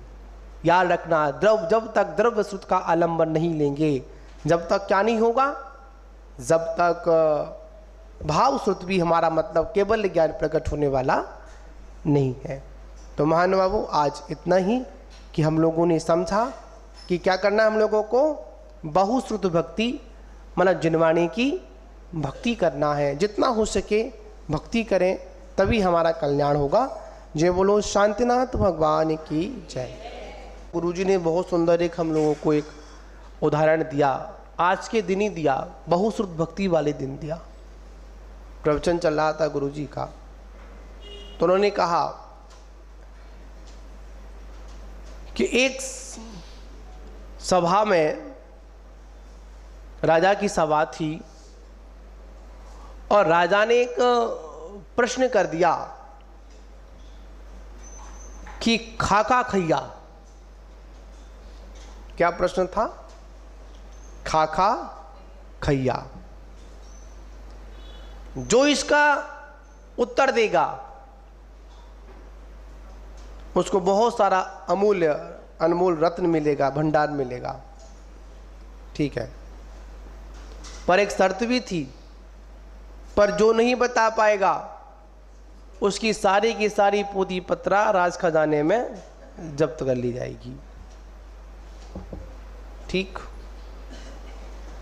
याद रखना, जब तक द्रव्य श्रुत का आलम्बन नहीं लेंगे, जब तक क्या नहीं होगा? जब तक भाव श्रुत भी हमारा मतलब केवल ज्ञान प्रकट होने वाला नहीं है। तो महानुभावों, आज इतना ही कि हम लोगों ने समझा कि क्या करना है हम लोगों को? बहुश्रुत भक्ति, मतलब जिनवाणी की भक्ति करना है। जितना हो सके भक्ति करें, तभी हमारा कल्याण होगा। जय बोलो शांतिनाथ भगवान की जय। गुरुजी ने बहुत सुंदर एक हम लोगों को एक उदाहरण दिया, आज के दिन ही दिया, बहुश्रुत भक्ति वाले दिन दिया। प्रवचन चल रहा था गुरुजी का, तो उन्होंने कहा कि एक सभा में, राजा की सभा थी, और राजा ने एक प्रश्न कर दिया कि खाका खैया। क्या प्रश्न था? खाका खैया। जो इसका उत्तर देगा उसको बहुत सारा अमूल्य अनमोल रत्न मिलेगा, भंडार मिलेगा। ठीक है, पर एक शर्त भी थी, पर जो नहीं बता पाएगा उसकी सारी की सारी पोथी पत्रा राज खजाने में जब्त कर ली जाएगी। ठीक,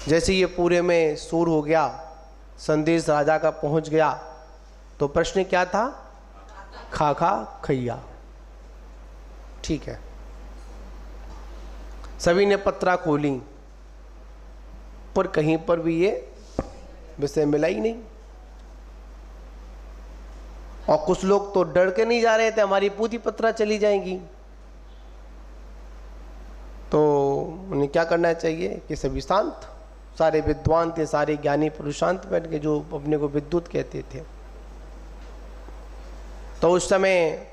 जैसे ये पूरे में शोर हो गया, संदेश राजा का पहुंच गया, तो प्रश्न क्या था? खाका खैया। ठीक है, सभी ने पत्रा खोली, पर कहीं पर भी ये विषय मिला ही नहीं। और कुछ लोग तो डर के नहीं जा रहे थे, हमारी पोथी पत्रा चली जाएंगी। तो उन्हें क्या करना चाहिए कि सभी शांत, सारे विद्वान थे, सारे ज्ञानी पुरुष शांत बैठ के, जो अपने को विद्युत कहते थे। तो उस समय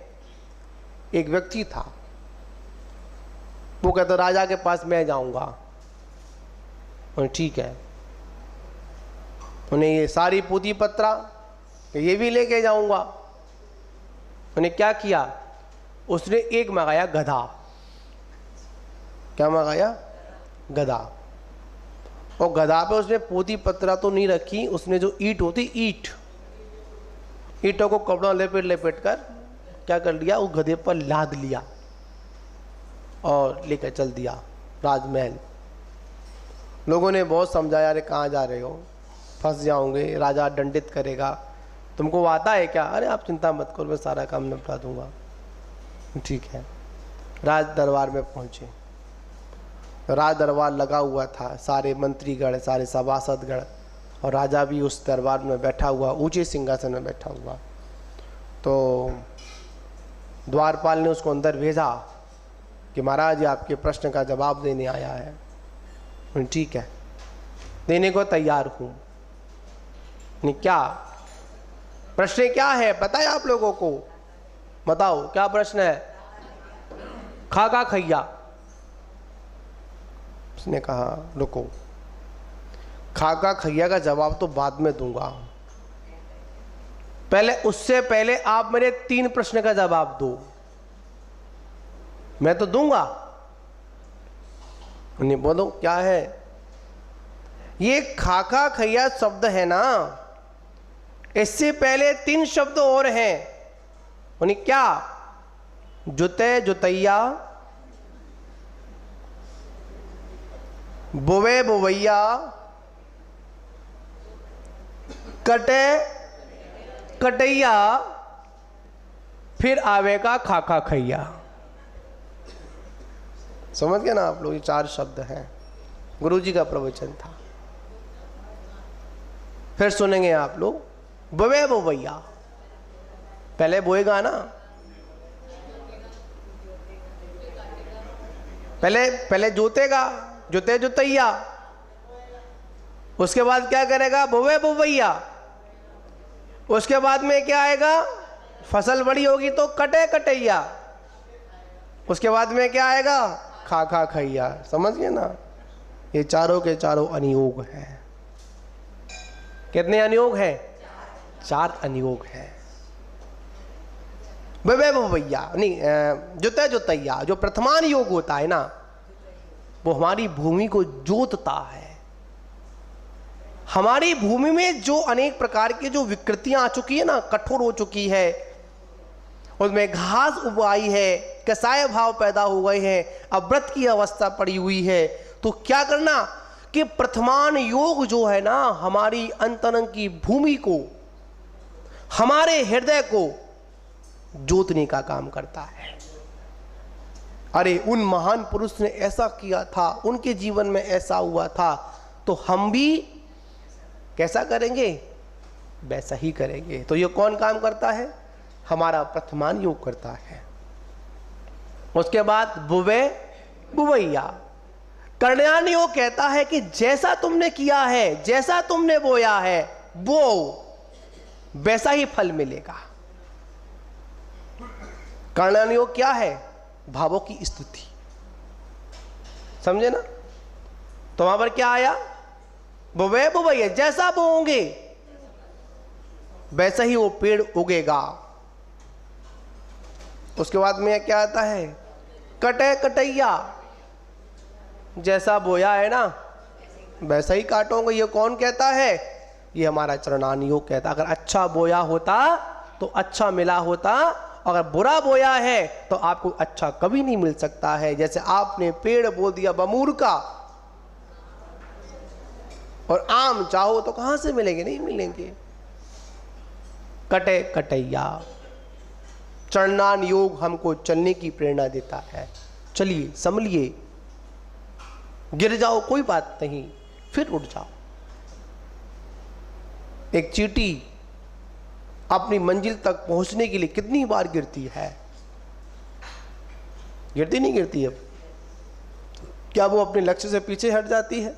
एक व्यक्ति था, वो कहता राजा के पास मैं जाऊंगा। और ठीक है, उन्हें ये सारी पोथी पत्रा ये भी लेके जाऊंगा। उन्हें क्या किया? उसने एक मंगाया गधा। क्या मंगाया? गधा। और गधा पे उसने पोथी पत्रा तो नहीं रखी, उसने जो ईंट होती, ईंटों को कपड़ा लपेट लपेट कर क्या कर लिया, वो गधे पर लाद लिया और लेकर चल दिया राजमहल। लोगों ने बहुत समझाया, अरे कहाँ जा रहे हो, फंस जाओगे, राजा दंडित करेगा, तुमको वो आता है क्या? अरे आप चिंता मत करो, मैं सारा काम निपटा दूंगा। ठीक है, राज दरबार में पहुंचे। राज दरबार लगा हुआ था, सारे मंत्रीगण, सारे सभासदगण, और राजा भी उस दरबार में बैठा हुआ, ऊंचे सिंहासन में बैठा हुआ। तो द्वारपाल ने उसको अंदर भेजा कि महाराज आपके प्रश्न का जवाब देने आया है। ठीक है, देने को तैयार हूँ। क्या प्रश्न क्या है बताए आप लोगों को? बताओ क्या प्रश्न है? खाका खैया। उसने कहा रुको, खाका खैया का जवाब तो बाद में दूंगा, उससे पहले आप मेरे 3 प्रश्न का जवाब दो। मैं तो दूंगा। उन्हें बोलो क्या है? ये खाका खैया शब्द है ना, इससे पहले 3 शब्द और हैं। उन्हें क्या? जुते जुतैया, बुवे बुवैया, कटे कटैया, फिर आवेगा खाका खैया। समझ गए ना आप लोग? ये 4 शब्द हैं, गुरुजी का प्रवचन था। फिर सुनेंगे आप लोग बवे बोवैया। पहले बोएगा ना, पहले जोतेगा, जोते जोतैया। उसके बाद क्या करेगा? बोवे बोवैया। उसके बाद में क्या आएगा? फसल बड़ी होगी तो कटे कटैया। उसके बाद में क्या आएगा? खा खा खैया। समझ गए ना? ये चारों के चारों अनियोग हैं। कितने अनियोग हैं? 4 अनियोग हैं। बवे बोवैया नहीं, जोते जोतैया जो प्रथमान योग होता है ना, वो हमारी भूमि को जोतता है। हमारी भूमि में जो अनेक प्रकार की जो विकृतियां आ चुकी है ना, कठोर हो चुकी है, उसमें घास उगाई है, कसाय भाव पैदा हो गए हैं, अव्रत की अवस्था पड़ी हुई है, तो क्या करना कि प्रथमान योग जो है ना, हमारी अंतरंग की भूमि को, हमारे हृदय को जोतने का काम करता है। अरे उन महान पुरुष ने ऐसा किया था, उनके जीवन में ऐसा हुआ था, तो हम भी कैसा करेंगे? वैसा ही करेंगे। तो ये कौन काम करता है? हमारा प्रथमान योग करता है। उसके बाद बुवे बुवैया, कल्याण योग कहता है कि जैसा तुमने किया है, जैसा तुमने बोया है, वो वैसा ही फल मिलेगा। कल्याण योग क्या है? भावों की स्तुति। समझे ना? तो वहां पर क्या आया? बुवे बुवैया, जैसा बोओगे वैसा ही वो पेड़ उगेगा। उसके बाद में क्या आता है? कटे कटैया, जैसा बोया है ना वैसा ही काटोगे। ये कौन कहता है? ये हमारा चरणान योग कहता। अगर अच्छा बोया होता तो अच्छा मिला होता, अगर बुरा बोया है तो आपको अच्छा कभी नहीं मिल सकता है। जैसे आपने पेड़ बो दिया बमूर का, और आम चाहो तो कहां से मिलेंगे? नहीं मिलेंगे। कटे कटैया, चरणान योग हमको चलने की प्रेरणा देता है। चलिए, संभलिए, गिर जाओ कोई बात नहीं, फिर उठ जाओ। एक चींटी अपनी मंजिल तक पहुंचने के लिए कितनी बार गिरती है? गिरती नहीं गिरती है? क्या वो अपने लक्ष्य से पीछे हट जाती है?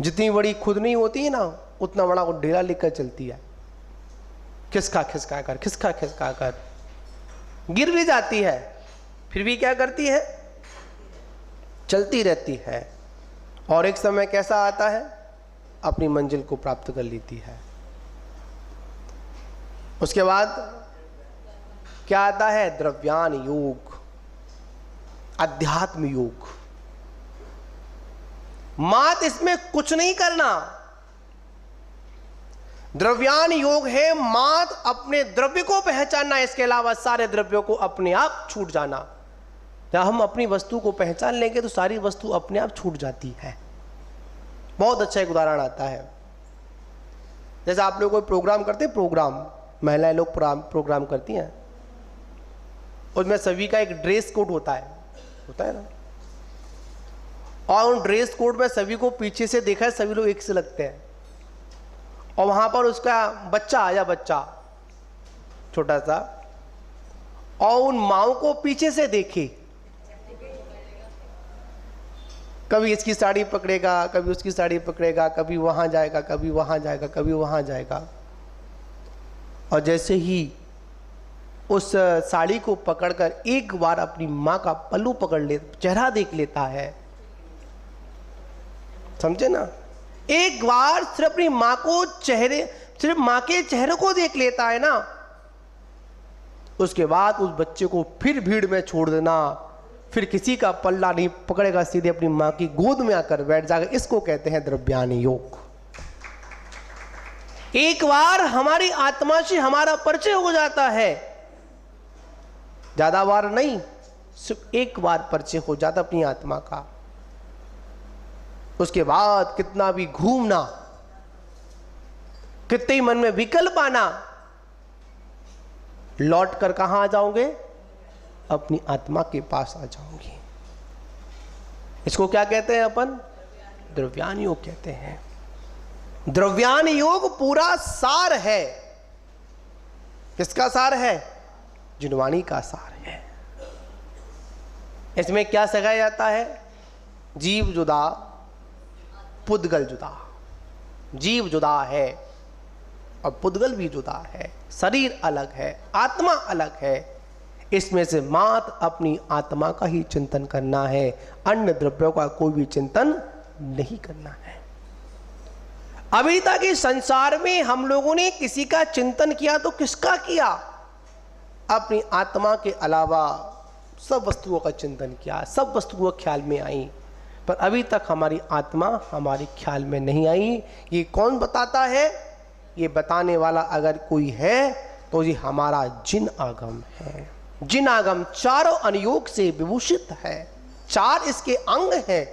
जितनी बड़ी खुद नहीं होती है ना, उतना बड़ा वो ढेला लेकर चलती है, खिसका खिसका कर, खिसका खिसका कर। गिर भी जाती है, फिर भी क्या करती है? चलती रहती है। और एक समय कैसा आता है? अपनी मंजिल को प्राप्त कर लेती है। उसके बाद क्या आता है? द्रव्यान योग, अध्यात्म योग। मात इसमें कुछ नहीं करना। द्रव्यान योग है मात अपने द्रव्य को पहचानना, इसके अलावा सारे द्रव्यों को अपने आप छूट जाना। जब हम अपनी वस्तु को पहचान लेंगे तो सारी वस्तु अपने आप छूट जाती है। बहुत अच्छा एक उदाहरण आता है। जैसे आप लोग कोई प्रोग्राम करते हैं, प्रोग्राम महिलाएं लोग प्रोग्राम करती हैं, उसमें सभी का एक ड्रेस कोड होता है ना, और उन ड्रेस कोड में सभी को पीछे से देखा है, सभी लोग एक से लगते हैं, और वहां पर उसका बच्चा छोटा सा, और उन माओ को पीछे से देखे, कभी इसकी साड़ी पकड़ेगा, कभी उसकी साड़ी पकड़ेगा, कभी वहां जाएगा, कभी वहां जाएगा, कभी वहां जाएगा, और जैसे ही उस साड़ी को पकड़कर एक बार अपनी माँ का पल्लू पकड़ ले, चेहरा देख लेता है, समझे ना? एक बार सिर्फ अपनी माँ को सिर्फ माँ के चेहरे को देख लेता है ना, उसके बाद उस बच्चे को फिर भीड़ में छोड़ देना, फिर किसी का पल्ला नहीं पकड़ेगा, सीधे अपनी माँ की गोद में आकर बैठ जाएगा। इसको कहते हैं द्रव्यान योग। एक बार हमारी आत्मा से हमारा परिचय हो जाता है, ज्यादा बार नहीं, सिर्फ एक बार परिचय हो जाता अपनी आत्मा का। उसके बाद कितना भी घूमना, कितने ही मन में विकल्प आना, लौट कर कहां आ जाओगे? अपनी आत्मा के पास आ जाओगे। इसको क्या कहते हैं अपन? द्रव्यान योग कहते हैं। द्रव्यान योग पूरा सार है। किसका सार है? जिनवाणी का सार है। इसमें क्या सिखाया जाता है? जीव जुदा, पुद्गल जुदा। जीव जुदा है और पुद्गल भी जुदा है, शरीर अलग है, आत्मा अलग है। इसमें से मात्र अपनी आत्मा का ही चिंतन करना है, अन्य द्रव्यों का कोई भी चिंतन नहीं करना है। अभी तक इस संसार में हम लोगों ने किसी का चिंतन किया तो किसका किया? अपनी आत्मा के अलावा सब वस्तुओं का चिंतन किया, सब वस्तुओं ख्याल में आई, पर अभी तक हमारी आत्मा हमारे ख्याल में नहीं आई। ये कौन बताता है? ये बताने वाला अगर कोई है तो ये हमारा जिन आगम है। जिन आगम चारों अनुयोग से विभूषित है, चार इसके अंग हैं।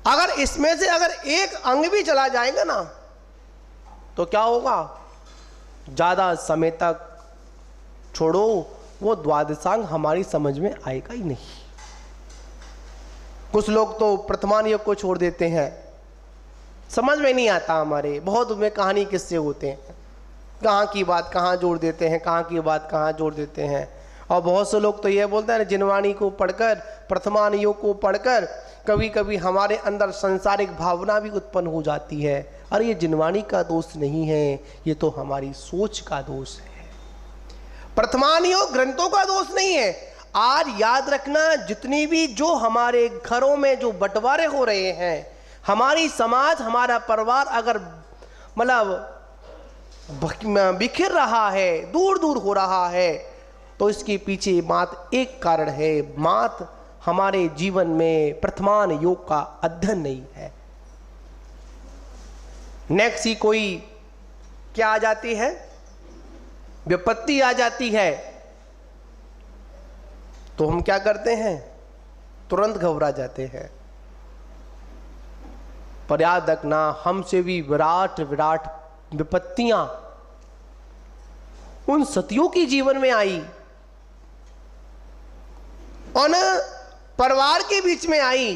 अगर इसमें से अगर एक अंग भी चला जाएगा ना तो क्या होगा? ज्यादा समय तक छोड़ो, वो द्वादशांग हमारी समझ में आएगा ही नहीं। कुछ लोग तो प्रथमान योग को छोड़ देते हैं, समझ में नहीं आता हमारे। बहुत में कहानी किस्से होते हैं, कहाँ की बात कहाँ जोड़ देते हैं, कहाँ की बात कहाँ जोड़ देते हैं। और बहुत से लोग तो ये बोलते हैं जिनवाणी को पढ़कर, प्रथमान योग को पढ़कर कभी कभी हमारे अंदर सांसारिक भावना भी उत्पन्न हो जाती है। अरे ये जिनवाणी का दोष नहीं है, ये तो हमारी सोच का दोष है। प्रथमान योग ग्रंथों का दोष नहीं है। आज याद रखना, जितनी भी जो हमारे घरों में जो बंटवारे हो रहे हैं, हमारी समाज, हमारा परिवार अगर मतलब बिखर रहा है, दूर दूर हो रहा है, तो इसके पीछे मात्र एक कारण है, मात्र हमारे जीवन में प्रथमान योग का अध्ययन नहीं है। नेक्स्ट ही कोई क्या आ जाती है? विपत्ति आ जाती है तो हम क्या करते हैं? तुरंत घबरा जाते हैं। पर याद रखना, हमसे भी विराट विराट विपत्तियां उन सतियों की जीवन में आई, उन परिवार के बीच में आई,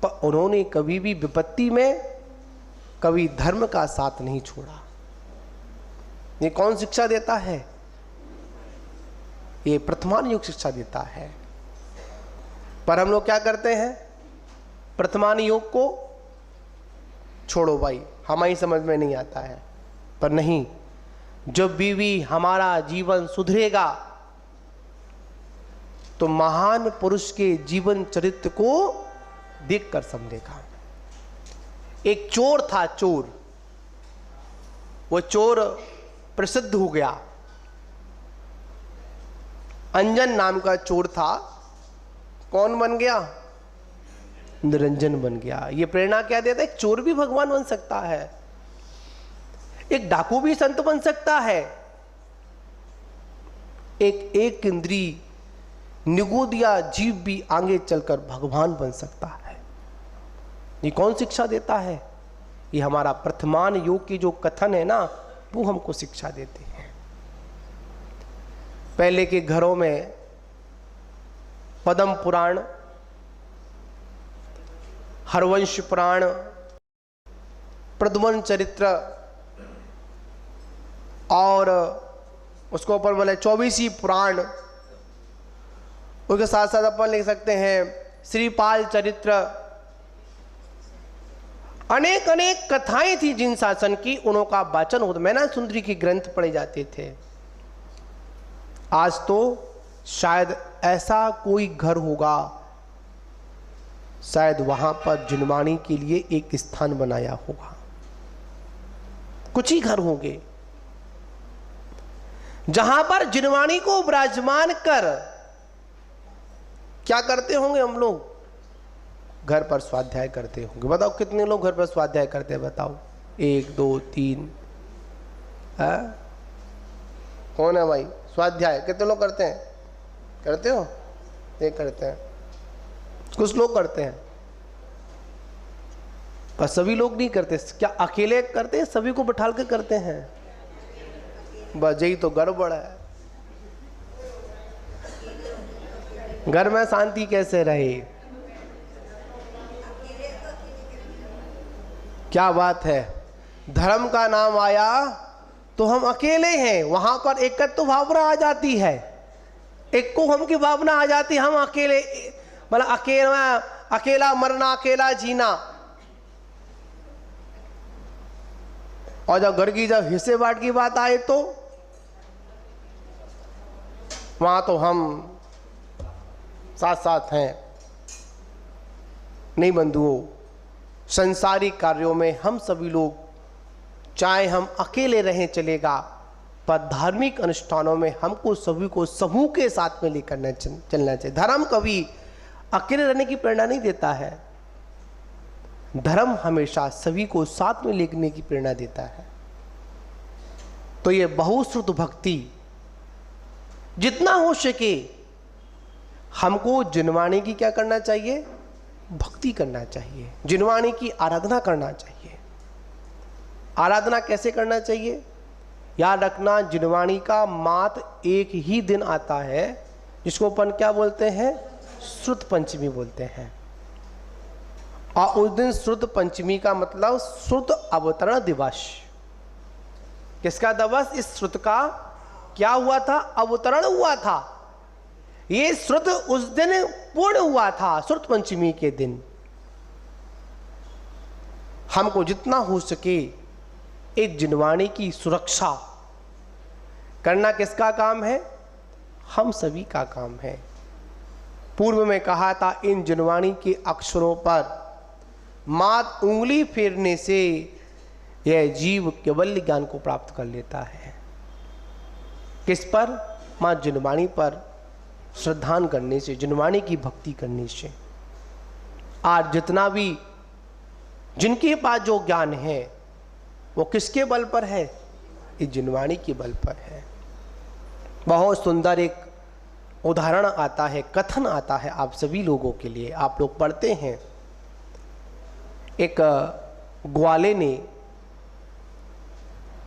पर उन्होंने कभी भी विपत्ति में कभी धर्म का साथ नहीं छोड़ा। ये कौन शिक्षा देता है? ये प्रथमान योग शिक्षा देता है। पर हम लोग क्या करते हैं? प्रथमान योग को छोड़ो भाई, हमारी समझ में नहीं आता है। पर नहीं, जब भी हमारा जीवन सुधरेगा तो महान पुरुष के जीवन चरित्र को देखकर समझेगा। एक चोर था, चोर, वो चोर प्रसिद्ध हो गया। अंजन नाम का चोर था, कौन बन गया? निरंजन बन गया। ये प्रेरणा क्या देता है? एक चोर भी भगवान बन सकता है, एक डाकू भी संत बन सकता है, एक इंद्री निगोदिया जीव भी आगे चलकर भगवान बन सकता है। ये कौन शिक्षा देता है? ये हमारा प्रथमान योग की जो कथन है ना, वो हमको शिक्षा देते हैं। पहले के घरों में पद्म पुराण, हरवंश पुराण, प्रद्युम्न चरित्र और उसको ऊपर बोले 24 पुराण, उसके साथ साथ अपन लिख सकते हैं श्रीपाल चरित्र। अनेक अनेक कथाएं थी जिन शासन की, उन्हों का वाचन होता, मैना सुंदरी की ग्रंथ पढ़े जाते थे। आज तो शायद ऐसा कोई घर होगा, शायद वहां पर जिनवाणी के लिए एक स्थान बनाया होगा, कुछ ही घर होंगे जहां पर जिनवाणी को विराजमान कर क्या करते होंगे हम लोग? घर पर स्वाध्याय करते होंगे। बताओ कितने लोग घर पर स्वाध्याय करते हैं? बताओ, 1 2 3। कौन है भाई? स्वाध्याय कितने लोग करते हैं? करते हो? ये करते हैं, कुछ लोग करते हैं। पर सभी लोग नहीं करते। क्या अकेले करते हैं, सभी को बैठाल के करते हैं? बस यही तो गड़बड़ है। घर में शांति कैसे रहे? क्या बात है। धर्म का नाम आया तो हम अकेले हैं, वहां पर एकत्व भावना आ जाती है, एक को हम की भावना आ जाती है। हम अकेले, मतलब अकेला मरना, अकेला जीना। और जब घर की जब हिस्से बांट की बात आए तो वहां तो हम साथ साथ हैं। नहीं बंधुओं, संसारिक कार्यों में हम सभी लोग, चाहे हम अकेले रहें चलेगा, पर धार्मिक अनुष्ठानों में हमको सभी को समूह के साथ में लेकर चलना चाहिए। धर्म कभी अकेले रहने की प्रेरणा नहीं देता है, धर्म हमेशा सभी को साथ में लेने की प्रेरणा देता है। तो ये बहुश्रुत भक्ति, जितना हो सके हमको जिनवाणी की क्या करना चाहिए? भक्ति करना चाहिए, जिनवाणी की आराधना करना चाहिए। आराधना कैसे करना चाहिए? याद रखना, जिनवाणी का मात्र एक ही दिन आता है जिसको अपन क्या बोलते हैं? श्रुत पंचमी बोलते हैं। और उस दिन श्रुत पंचमी का मतलब श्रुत अवतरण दिवस। किसका दिवस? इस श्रुत का क्या हुआ था? अवतरण हुआ था। ये श्रुत उस दिन पूर्ण हुआ था, श्रुत पंचमी के दिन। हमको जितना हो सके एक जिनवाणी की सुरक्षा करना किसका काम है? हम सभी का काम है। पूर्व में कहा था, इन जिनवाणी के अक्षरों पर मात्र उंगली फेरने से यह जीव केवल ज्ञान को प्राप्त कर लेता है। किस पर? मां जिनवाणी पर श्रद्धान करने से, जिनवाणी की भक्ति करने से। आज जितना भी जिनके पास जो ज्ञान है वो किसके बल पर है? इस जिनवाणी के बल पर है। बहुत सुंदर एक उदाहरण आता है, कथन आता है आप सभी लोगों के लिए। आप लोग पढ़ते हैं, एक ग्वाले ने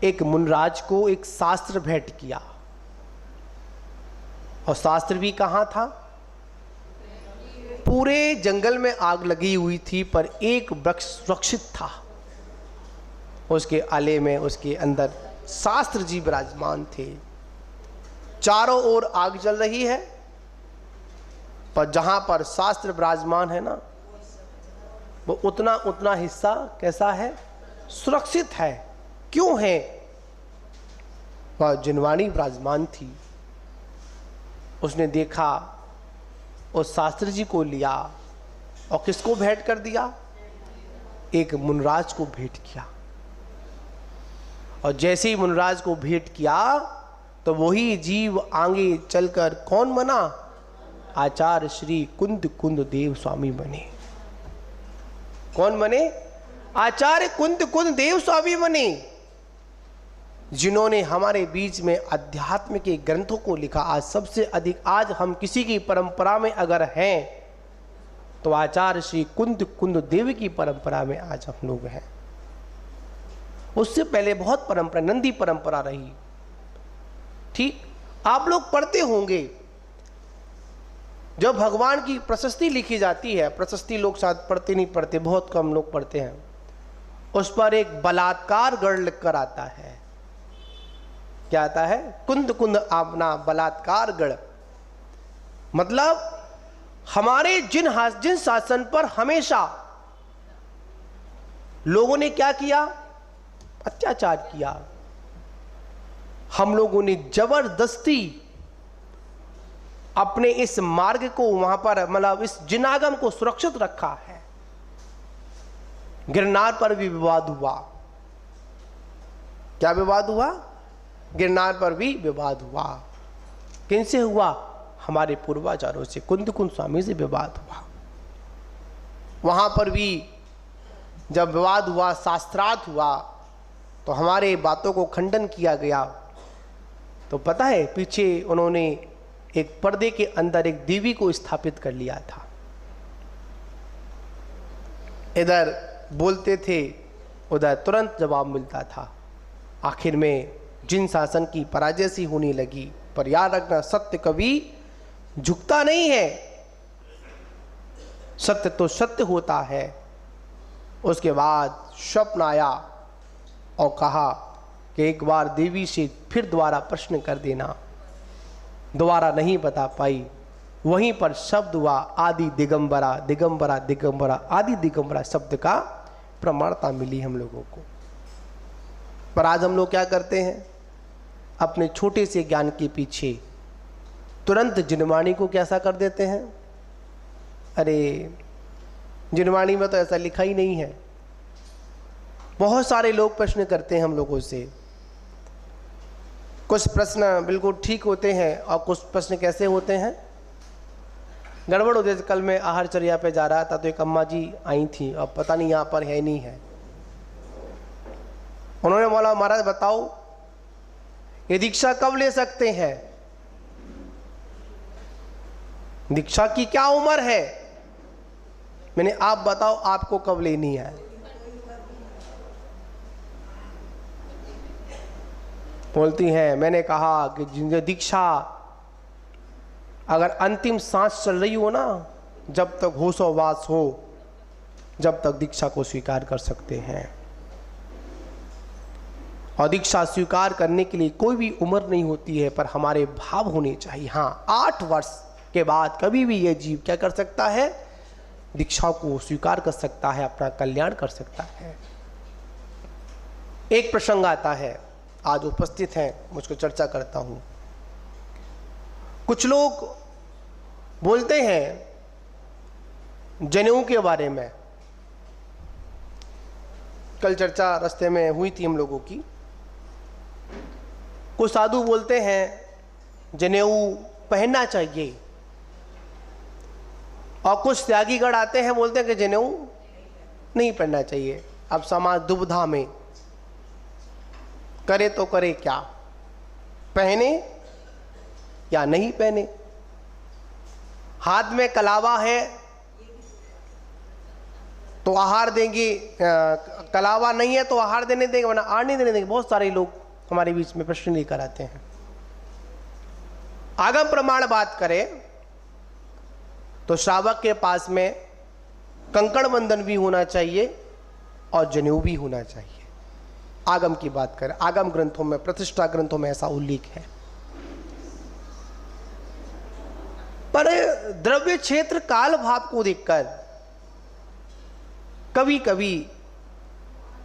एक मुनराज को एक शास्त्र भेंट किया। और शास्त्र भी कहाँ था? पूरे जंगल में आग लगी हुई थी, पर एक वृक्ष सुरक्षित था। उसके आले में, उसके अंदर शास्त्र जी विराजमान थे। चारों ओर आग जल रही है, पर जहां पर शास्त्र विराजमान है ना, वो उतना उतना हिस्सा कैसा है? सुरक्षित है। क्यों है? वह जिनवाणी विराजमान थी। उसने देखा, उस शास्त्री जी को लिया और किसको भेंट कर दिया? एक मुनराज को भेंट किया। और जैसे ही मुनराज को भेंट किया तो वही जीव आगे चलकर कौन बना? आचार्य श्री कुंद कुंद देव स्वामी बने। कौन बने? आचार्य कुंद कुंद देव स्वामी बने, जिन्होंने हमारे बीच में अध्यात्म के ग्रंथों को लिखा। आज सबसे अधिक, आज हम किसी की परंपरा में अगर हैं तो आचार्य श्री कुंद कुंद देव की परंपरा में आज हम लोग हैं। उससे पहले बहुत परंपरा, नंदी परंपरा रही। ठीक, आप लोग पढ़ते होंगे, जब भगवान की प्रशस्ति लिखी जाती है, प्रशस्ति लोग शायद पढ़ते नहीं, पढ़ते बहुत कम लोग पढ़ते हैं, उस पर एक बलात्कार गढ़ लिखकर आता है। क्या आता है? कुंद कुंद आपना बलात्कार गढ़। मतलब हमारे जिन शासन पर हमेशा लोगों ने क्या किया? अत्याचार किया। हम लोगों ने जबरदस्ती अपने इस मार्ग को वहां पर, मतलब इस जिनागम को सुरक्षित रखा है। गिरनार पर भी विवाद हुआ। क्या विवाद हुआ? गिरनार पर भी विवाद हुआ। किनसे हुआ? हमारे पूर्वाचार्यों से, कुंद कुंद स्वामी से विवाद हुआ। वहां पर भी जब विवाद हुआ, शास्त्रार्थ हुआ, तो हमारे बातों को खंडन किया गया। तो पता है, पीछे उन्होंने एक पर्दे के अंदर एक देवी को स्थापित कर लिया था। इधर बोलते थे उधर तुरंत जवाब मिलता था। आखिर में जिन शासन की पराजय सी होने लगी, पर याद रखना सत्य कभी झुकता नहीं है, सत्य तो सत्य होता है। उसके बाद स्वप्न आया और कहा कि एक बार देवी से फिर दोबारा प्रश्न कर देना। दोबारा नहीं बता पाई, वहीं पर शब्द हुआ आदि दिगंबरा, दिगंबरा दिगंबरा, आदि दिगंबरा शब्द का प्रमाणता मिली हम लोगों को। पर आज हम लोग क्या करते हैं, अपने छोटे से ज्ञान के पीछे तुरंत जिनवाणी को कैसा कर देते हैं, अरे जिनवाणी में तो ऐसा लिखा ही नहीं है। बहुत सारे लोग प्रश्न करते हैं हम लोगों से, कुछ प्रश्न बिल्कुल ठीक होते हैं और कुछ प्रश्न कैसे होते हैं, गड़बड़ होते। कल मैं आहारचर्या पे जा रहा था तो एक अम्मा जी आई थी, अब पता नहीं यहाँ पर है नहीं है। उन्होंने बोला महाराज बताओ ये दीक्षा कब ले सकते हैं, दीक्षा की क्या उम्र है। मैंने आप बताओ आपको कब लेनी है। बोलती हैं मैंने कहा कि जिनकी दीक्षा अगर अंतिम सांस चल रही हो ना, जब तक होशोवास हो, जब तक दीक्षा को स्वीकार कर सकते हैं। और दीक्षा स्वीकार करने के लिए कोई भी उम्र नहीं होती है, पर हमारे भाव होने चाहिए। हाँ, 8 वर्ष के बाद कभी भी ये जीव क्या कर सकता है, दीक्षा को स्वीकार कर सकता है, अपना कल्याण कर सकता है। एक प्रसंग आता है, आज उपस्थित हैं, मुझको चर्चा करता हूं। कुछ लोग बोलते हैं जनेऊ के बारे में, कल चर्चा रास्ते में हुई थी हम लोगों की। कुछ साधु बोलते हैं जनेऊ पहनना चाहिए, और कुछ त्यागीगढ़ आते हैं बोलते हैं कि जनेऊ नहीं पहनना चाहिए। अब समाज दुविधा में, करे तो करे क्या, पहने या नहीं पहने। हाथ में कलावा है तो आहार देंगे, कलावा नहीं है तो आहार देने देंगे, वरना आहार नहीं देने देंगे। बहुत सारे लोग हमारे बीच में प्रश्न लेकर आते हैं। आगम प्रमाण बात करें तो श्रावक के पास में कंकण बंधन भी होना चाहिए और जनेऊ भी होना चाहिए। आगम की बात करें, आगम ग्रंथों में, प्रतिष्ठा ग्रंथों में ऐसा उल्लेख है। पर द्रव्य क्षेत्र काल भाव को देखकर कभी कभी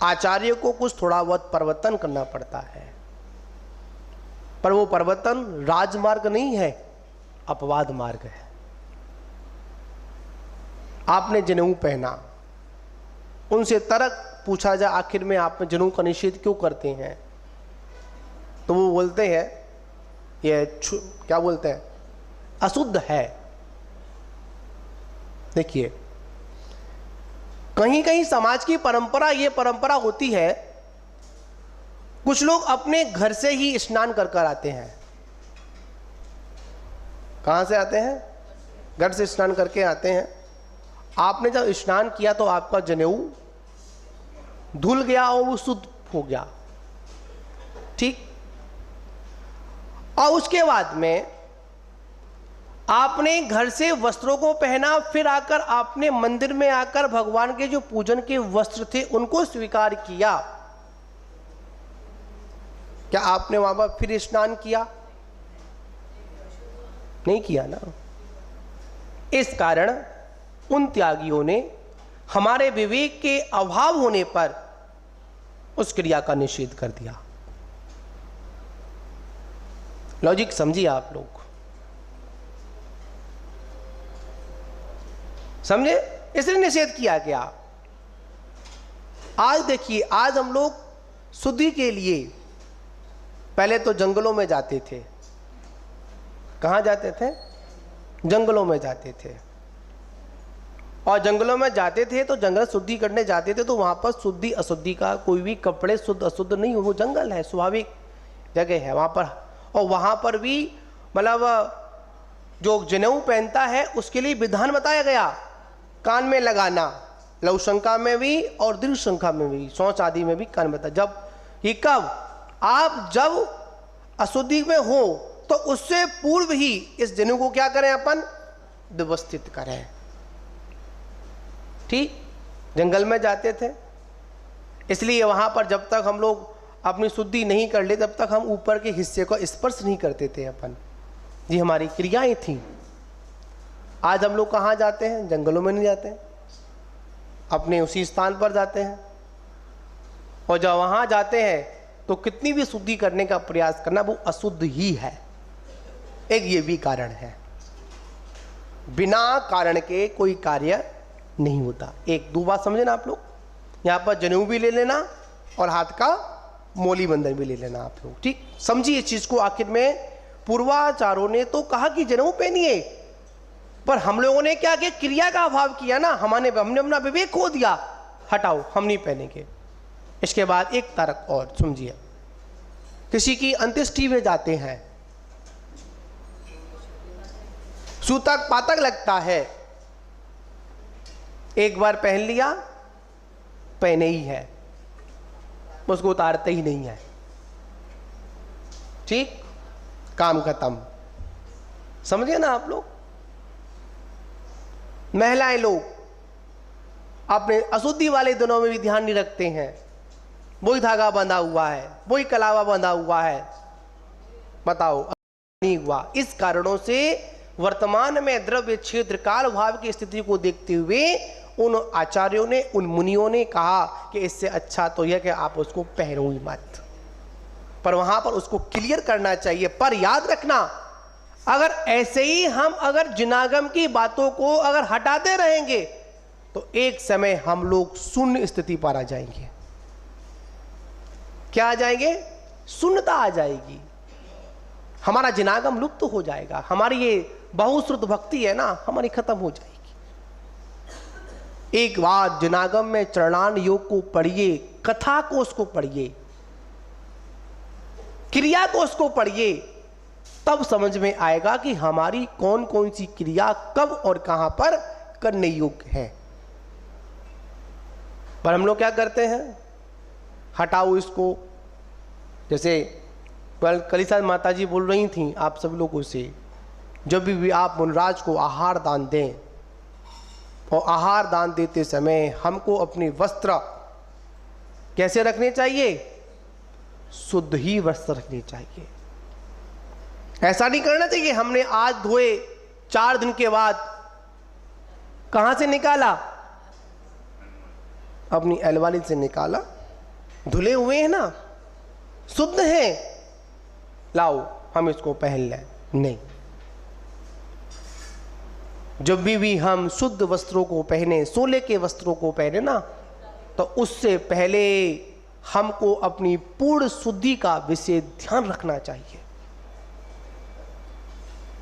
आचार्य को कुछ थोड़ा बहुत परिवर्तन करना पड़ता है, पर वो परिवर्तन राजमार्ग नहीं है, अपवाद मार्ग है। आपने जनेऊ पहना, उनसे तर्क पूछा जाए आखिर में आप जनेऊ का निषेध क्यों करते हैं, तो वो बोलते हैं ये क्या बोलते हैं, अशुद्ध है। देखिए, कहीं कहीं समाज की परंपरा, ये परंपरा होती है, कुछ लोग अपने घर से ही स्नान कर कर आते हैं। कहां से आते हैं, घर से स्नान करके आते हैं। आपने जब स्नान किया तो आपका जनेऊ धुल गया और वो शुद्ध हो गया, ठीक। और उसके बाद में आपने घर से वस्त्रों को पहना, फिर आकर आपने मंदिर में आकर भगवान के जो पूजन के वस्त्र थे उनको स्वीकार किया। क्या आपने वहां पर फिर स्नान किया? नहीं किया ना। इस कारण उन त्यागियों ने हमारे विवेक के अभाव होने पर उस क्रिया का निषेध कर दिया। लॉजिक समझिए आप लोग, समझे, इसलिए निषेध किया गया। आज देखिए, आज हम लोग शुद्धि के लिए पहले तो जंगलों में जाते थे। कहां जाते थे? जंगलों में जाते थे। और जंगलों में जाते थे तो जंगल शुद्धि करने जाते थे, तो वहां पर शुद्धि अशुद्धि का कोई भी कपड़े शुद्ध अशुद्ध नहीं, वो जंगल है, स्वाभाविक जगह है वहां पर। और वहां पर भी मतलब जो जनेऊ पहनता है उसके लिए विधान बताया गया, कान में लगाना, लघु शंका में भी और दीर्घ शंका में भी, शौच आदि में भी कारण बता। जब ये कब आप जब अशुद्धि में हो तो उससे पूर्व ही इस जनेऊ को क्या करें, अपन व्यवस्थित करें। ठीक, जंगल में जाते थे, इसलिए वहां पर जब तक हम लोग अपनी शुद्धि नहीं कर ले तब तक हम ऊपर के हिस्से को स्पर्श नहीं करते थे अपन। ये हमारी क्रियाएं थी। आज हम लोग कहाँ जाते हैं, जंगलों में नहीं जाते हैं, अपने उसी स्थान पर जाते हैं। और जब वहां जाते हैं तो कितनी भी शुद्धि करने का प्रयास करना वो अशुद्ध ही है। एक ये भी कारण है, बिना कारण के कोई कार्य नहीं होता। एक दो बात समझे ना आप लोग, यहां पर जनेऊ भी ले लेना और हाथ का मोली बंधन भी ले लेना आप लोग। ठीक, समझिए इस चीज को। आखिर में पूर्वाचार्यों ने तो कहा कि जनेऊ पहनिए, पर हम लोगों ने क्या किया, क्रिया का अभाव किया ना, हमने अपना विवेक खो दिया, हटाओ हम नहीं पहनेंगे। इसके बाद एक तर्क और समझिए, किसी की अंत्येष्टि में जाते हैं, सूतक पातक लगता है, एक बार पहन लिया, पहने ही है, उसको उतारते ही नहीं है। ठीक, काम खत्म। समझिए ना आप लोग। महिलाएं लोग अपने अशुद्धि वाले दिनों में भी ध्यान नहीं रखते हैं, वही धागा बंधा हुआ है, वही कलावा बंधा हुआ है, बताओ नहीं हुआ। इस कारणों से वर्तमान में द्रव्य क्षेत्र काल भाव की स्थिति को देखते हुए उन आचार्यों ने, उन मुनियों ने कहा कि इससे अच्छा तो यह कि आप उसको पहनो ही मत। पर वहां पर उसको क्लियर करना चाहिए। पर याद रखना, अगर ऐसे ही हम अगर जिनागम की बातों को अगर हटाते रहेंगे तो एक समय हम लोग शून्य स्थिति पर आ जाएंगे। क्या आ जाएंगे? शून्यता आ जाएगी, हमारा जिनागम लुप्त हो जाएगा, हमारी ये बहुश्रुत भक्ति है ना, हमारी खत्म हो जाएगी। एक बार जिनागम में चरणान योग को पढ़िए, कथा को उसको पढ़िए, क्रिया को उसको पढ़िए, तब समझ में आएगा कि हमारी कौन कौन सी क्रिया कब और कहां पर करने योग्य है। पर हम लोग क्या करते हैं, हटाओ इसको। जैसे कलिसा माता जी बोल रही थी आप सब लोगों से, जब भी आप मुनराज को आहार दान दें, और आहार दान देते समय हमको अपने वस्त्र कैसे रखने चाहिए? शुद्ध ही वस्त्र रखने चाहिए। ऐसा नहीं करना चाहिए हमने आज धोए 4 दिन के बाद कहां से निकाला, अपनी अलवाली से निकाला, धुले हुए हैं ना, शुद्ध हैं, लाओ हम इसको पहन लें। नहीं, जब भी हम शुद्ध वस्त्रों को पहने, सोले के वस्त्रों को पहने ना, तो उससे पहले हमको अपनी पूर्ण शुद्धि का विशेष ध्यान रखना चाहिए।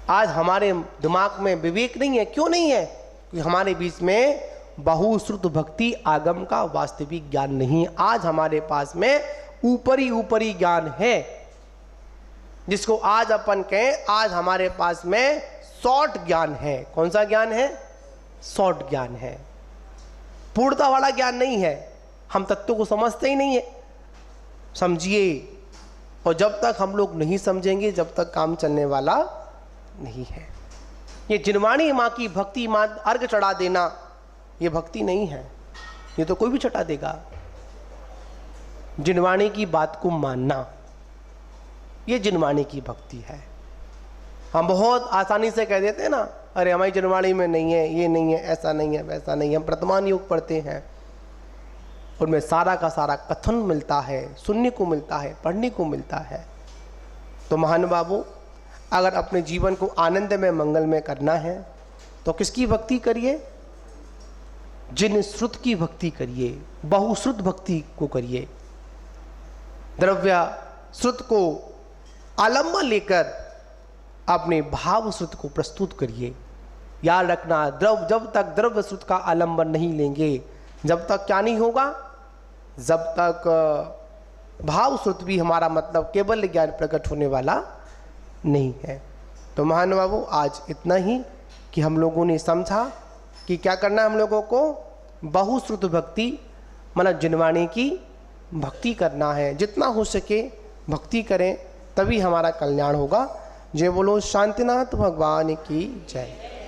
आज हमारे दिमाग में विवेक नहीं है। क्यों नहीं है? क्योंकि हमारे बीच में बहुश्रुत भक्ति आगम का वास्तविक ज्ञान नहीं है। आज हमारे पास में ऊपरी ज्ञान है, जिसको आज अपन कहें, आज हमारे पास में शॉर्ट ज्ञान है। कौन सा ज्ञान है? शॉर्ट ज्ञान है, पूर्णता वाला ज्ञान नहीं है। हम तत्व को समझते ही नहीं है, समझिए। और जब तक हम लोग नहीं समझेंगे, जब तक काम चलने वाला नहीं है। ये जिनवाणी माँ की भक्ति, माँ अर्घ चढ़ा देना, ये भक्ति नहीं है, ये तो कोई भी चढ़ा देगा। जिनवाणी की बात को मानना, ये जिनवाणी की भक्ति है। हम बहुत आसानी से कह देते हैं ना, अरे हमारी जिनवाणी में नहीं है, ये नहीं है, ऐसा नहीं है, वैसा नहीं है। हम वर्तमान योग पढ़ते हैं, उनमें सारा का सारा कथन मिलता है, सुनने को मिलता है, पढ़ने को मिलता है। तो महान बाबू, अगर अपने जीवन को आनंद में, मंगल में करना है तो किसकी भक्ति करिए? जिन श्रुत की भक्ति करिए, बहुश्रुत भक्ति को करिए। द्रव्य श्रुत को आलम्बन लेकर अपने भाव श्रुत को प्रस्तुत करिए। याद रखना, जब तक द्रव्य श्रुत का आलम्बन नहीं लेंगे, जब तक क्या नहीं होगा? जब तक भाव श्रुत भी हमारा मतलब केवल ज्ञान प्रकट होने वाला नहीं है। तो महान बाबू, आज इतना ही कि हम लोगों ने समझा कि क्या करना है हम लोगों को, बहुश्रुत भक्ति मतलब जिनवाणी की भक्ति करना है। जितना हो सके भक्ति करें, तभी हमारा कल्याण होगा। जय बोलो शांतिनाथ भगवान की जय।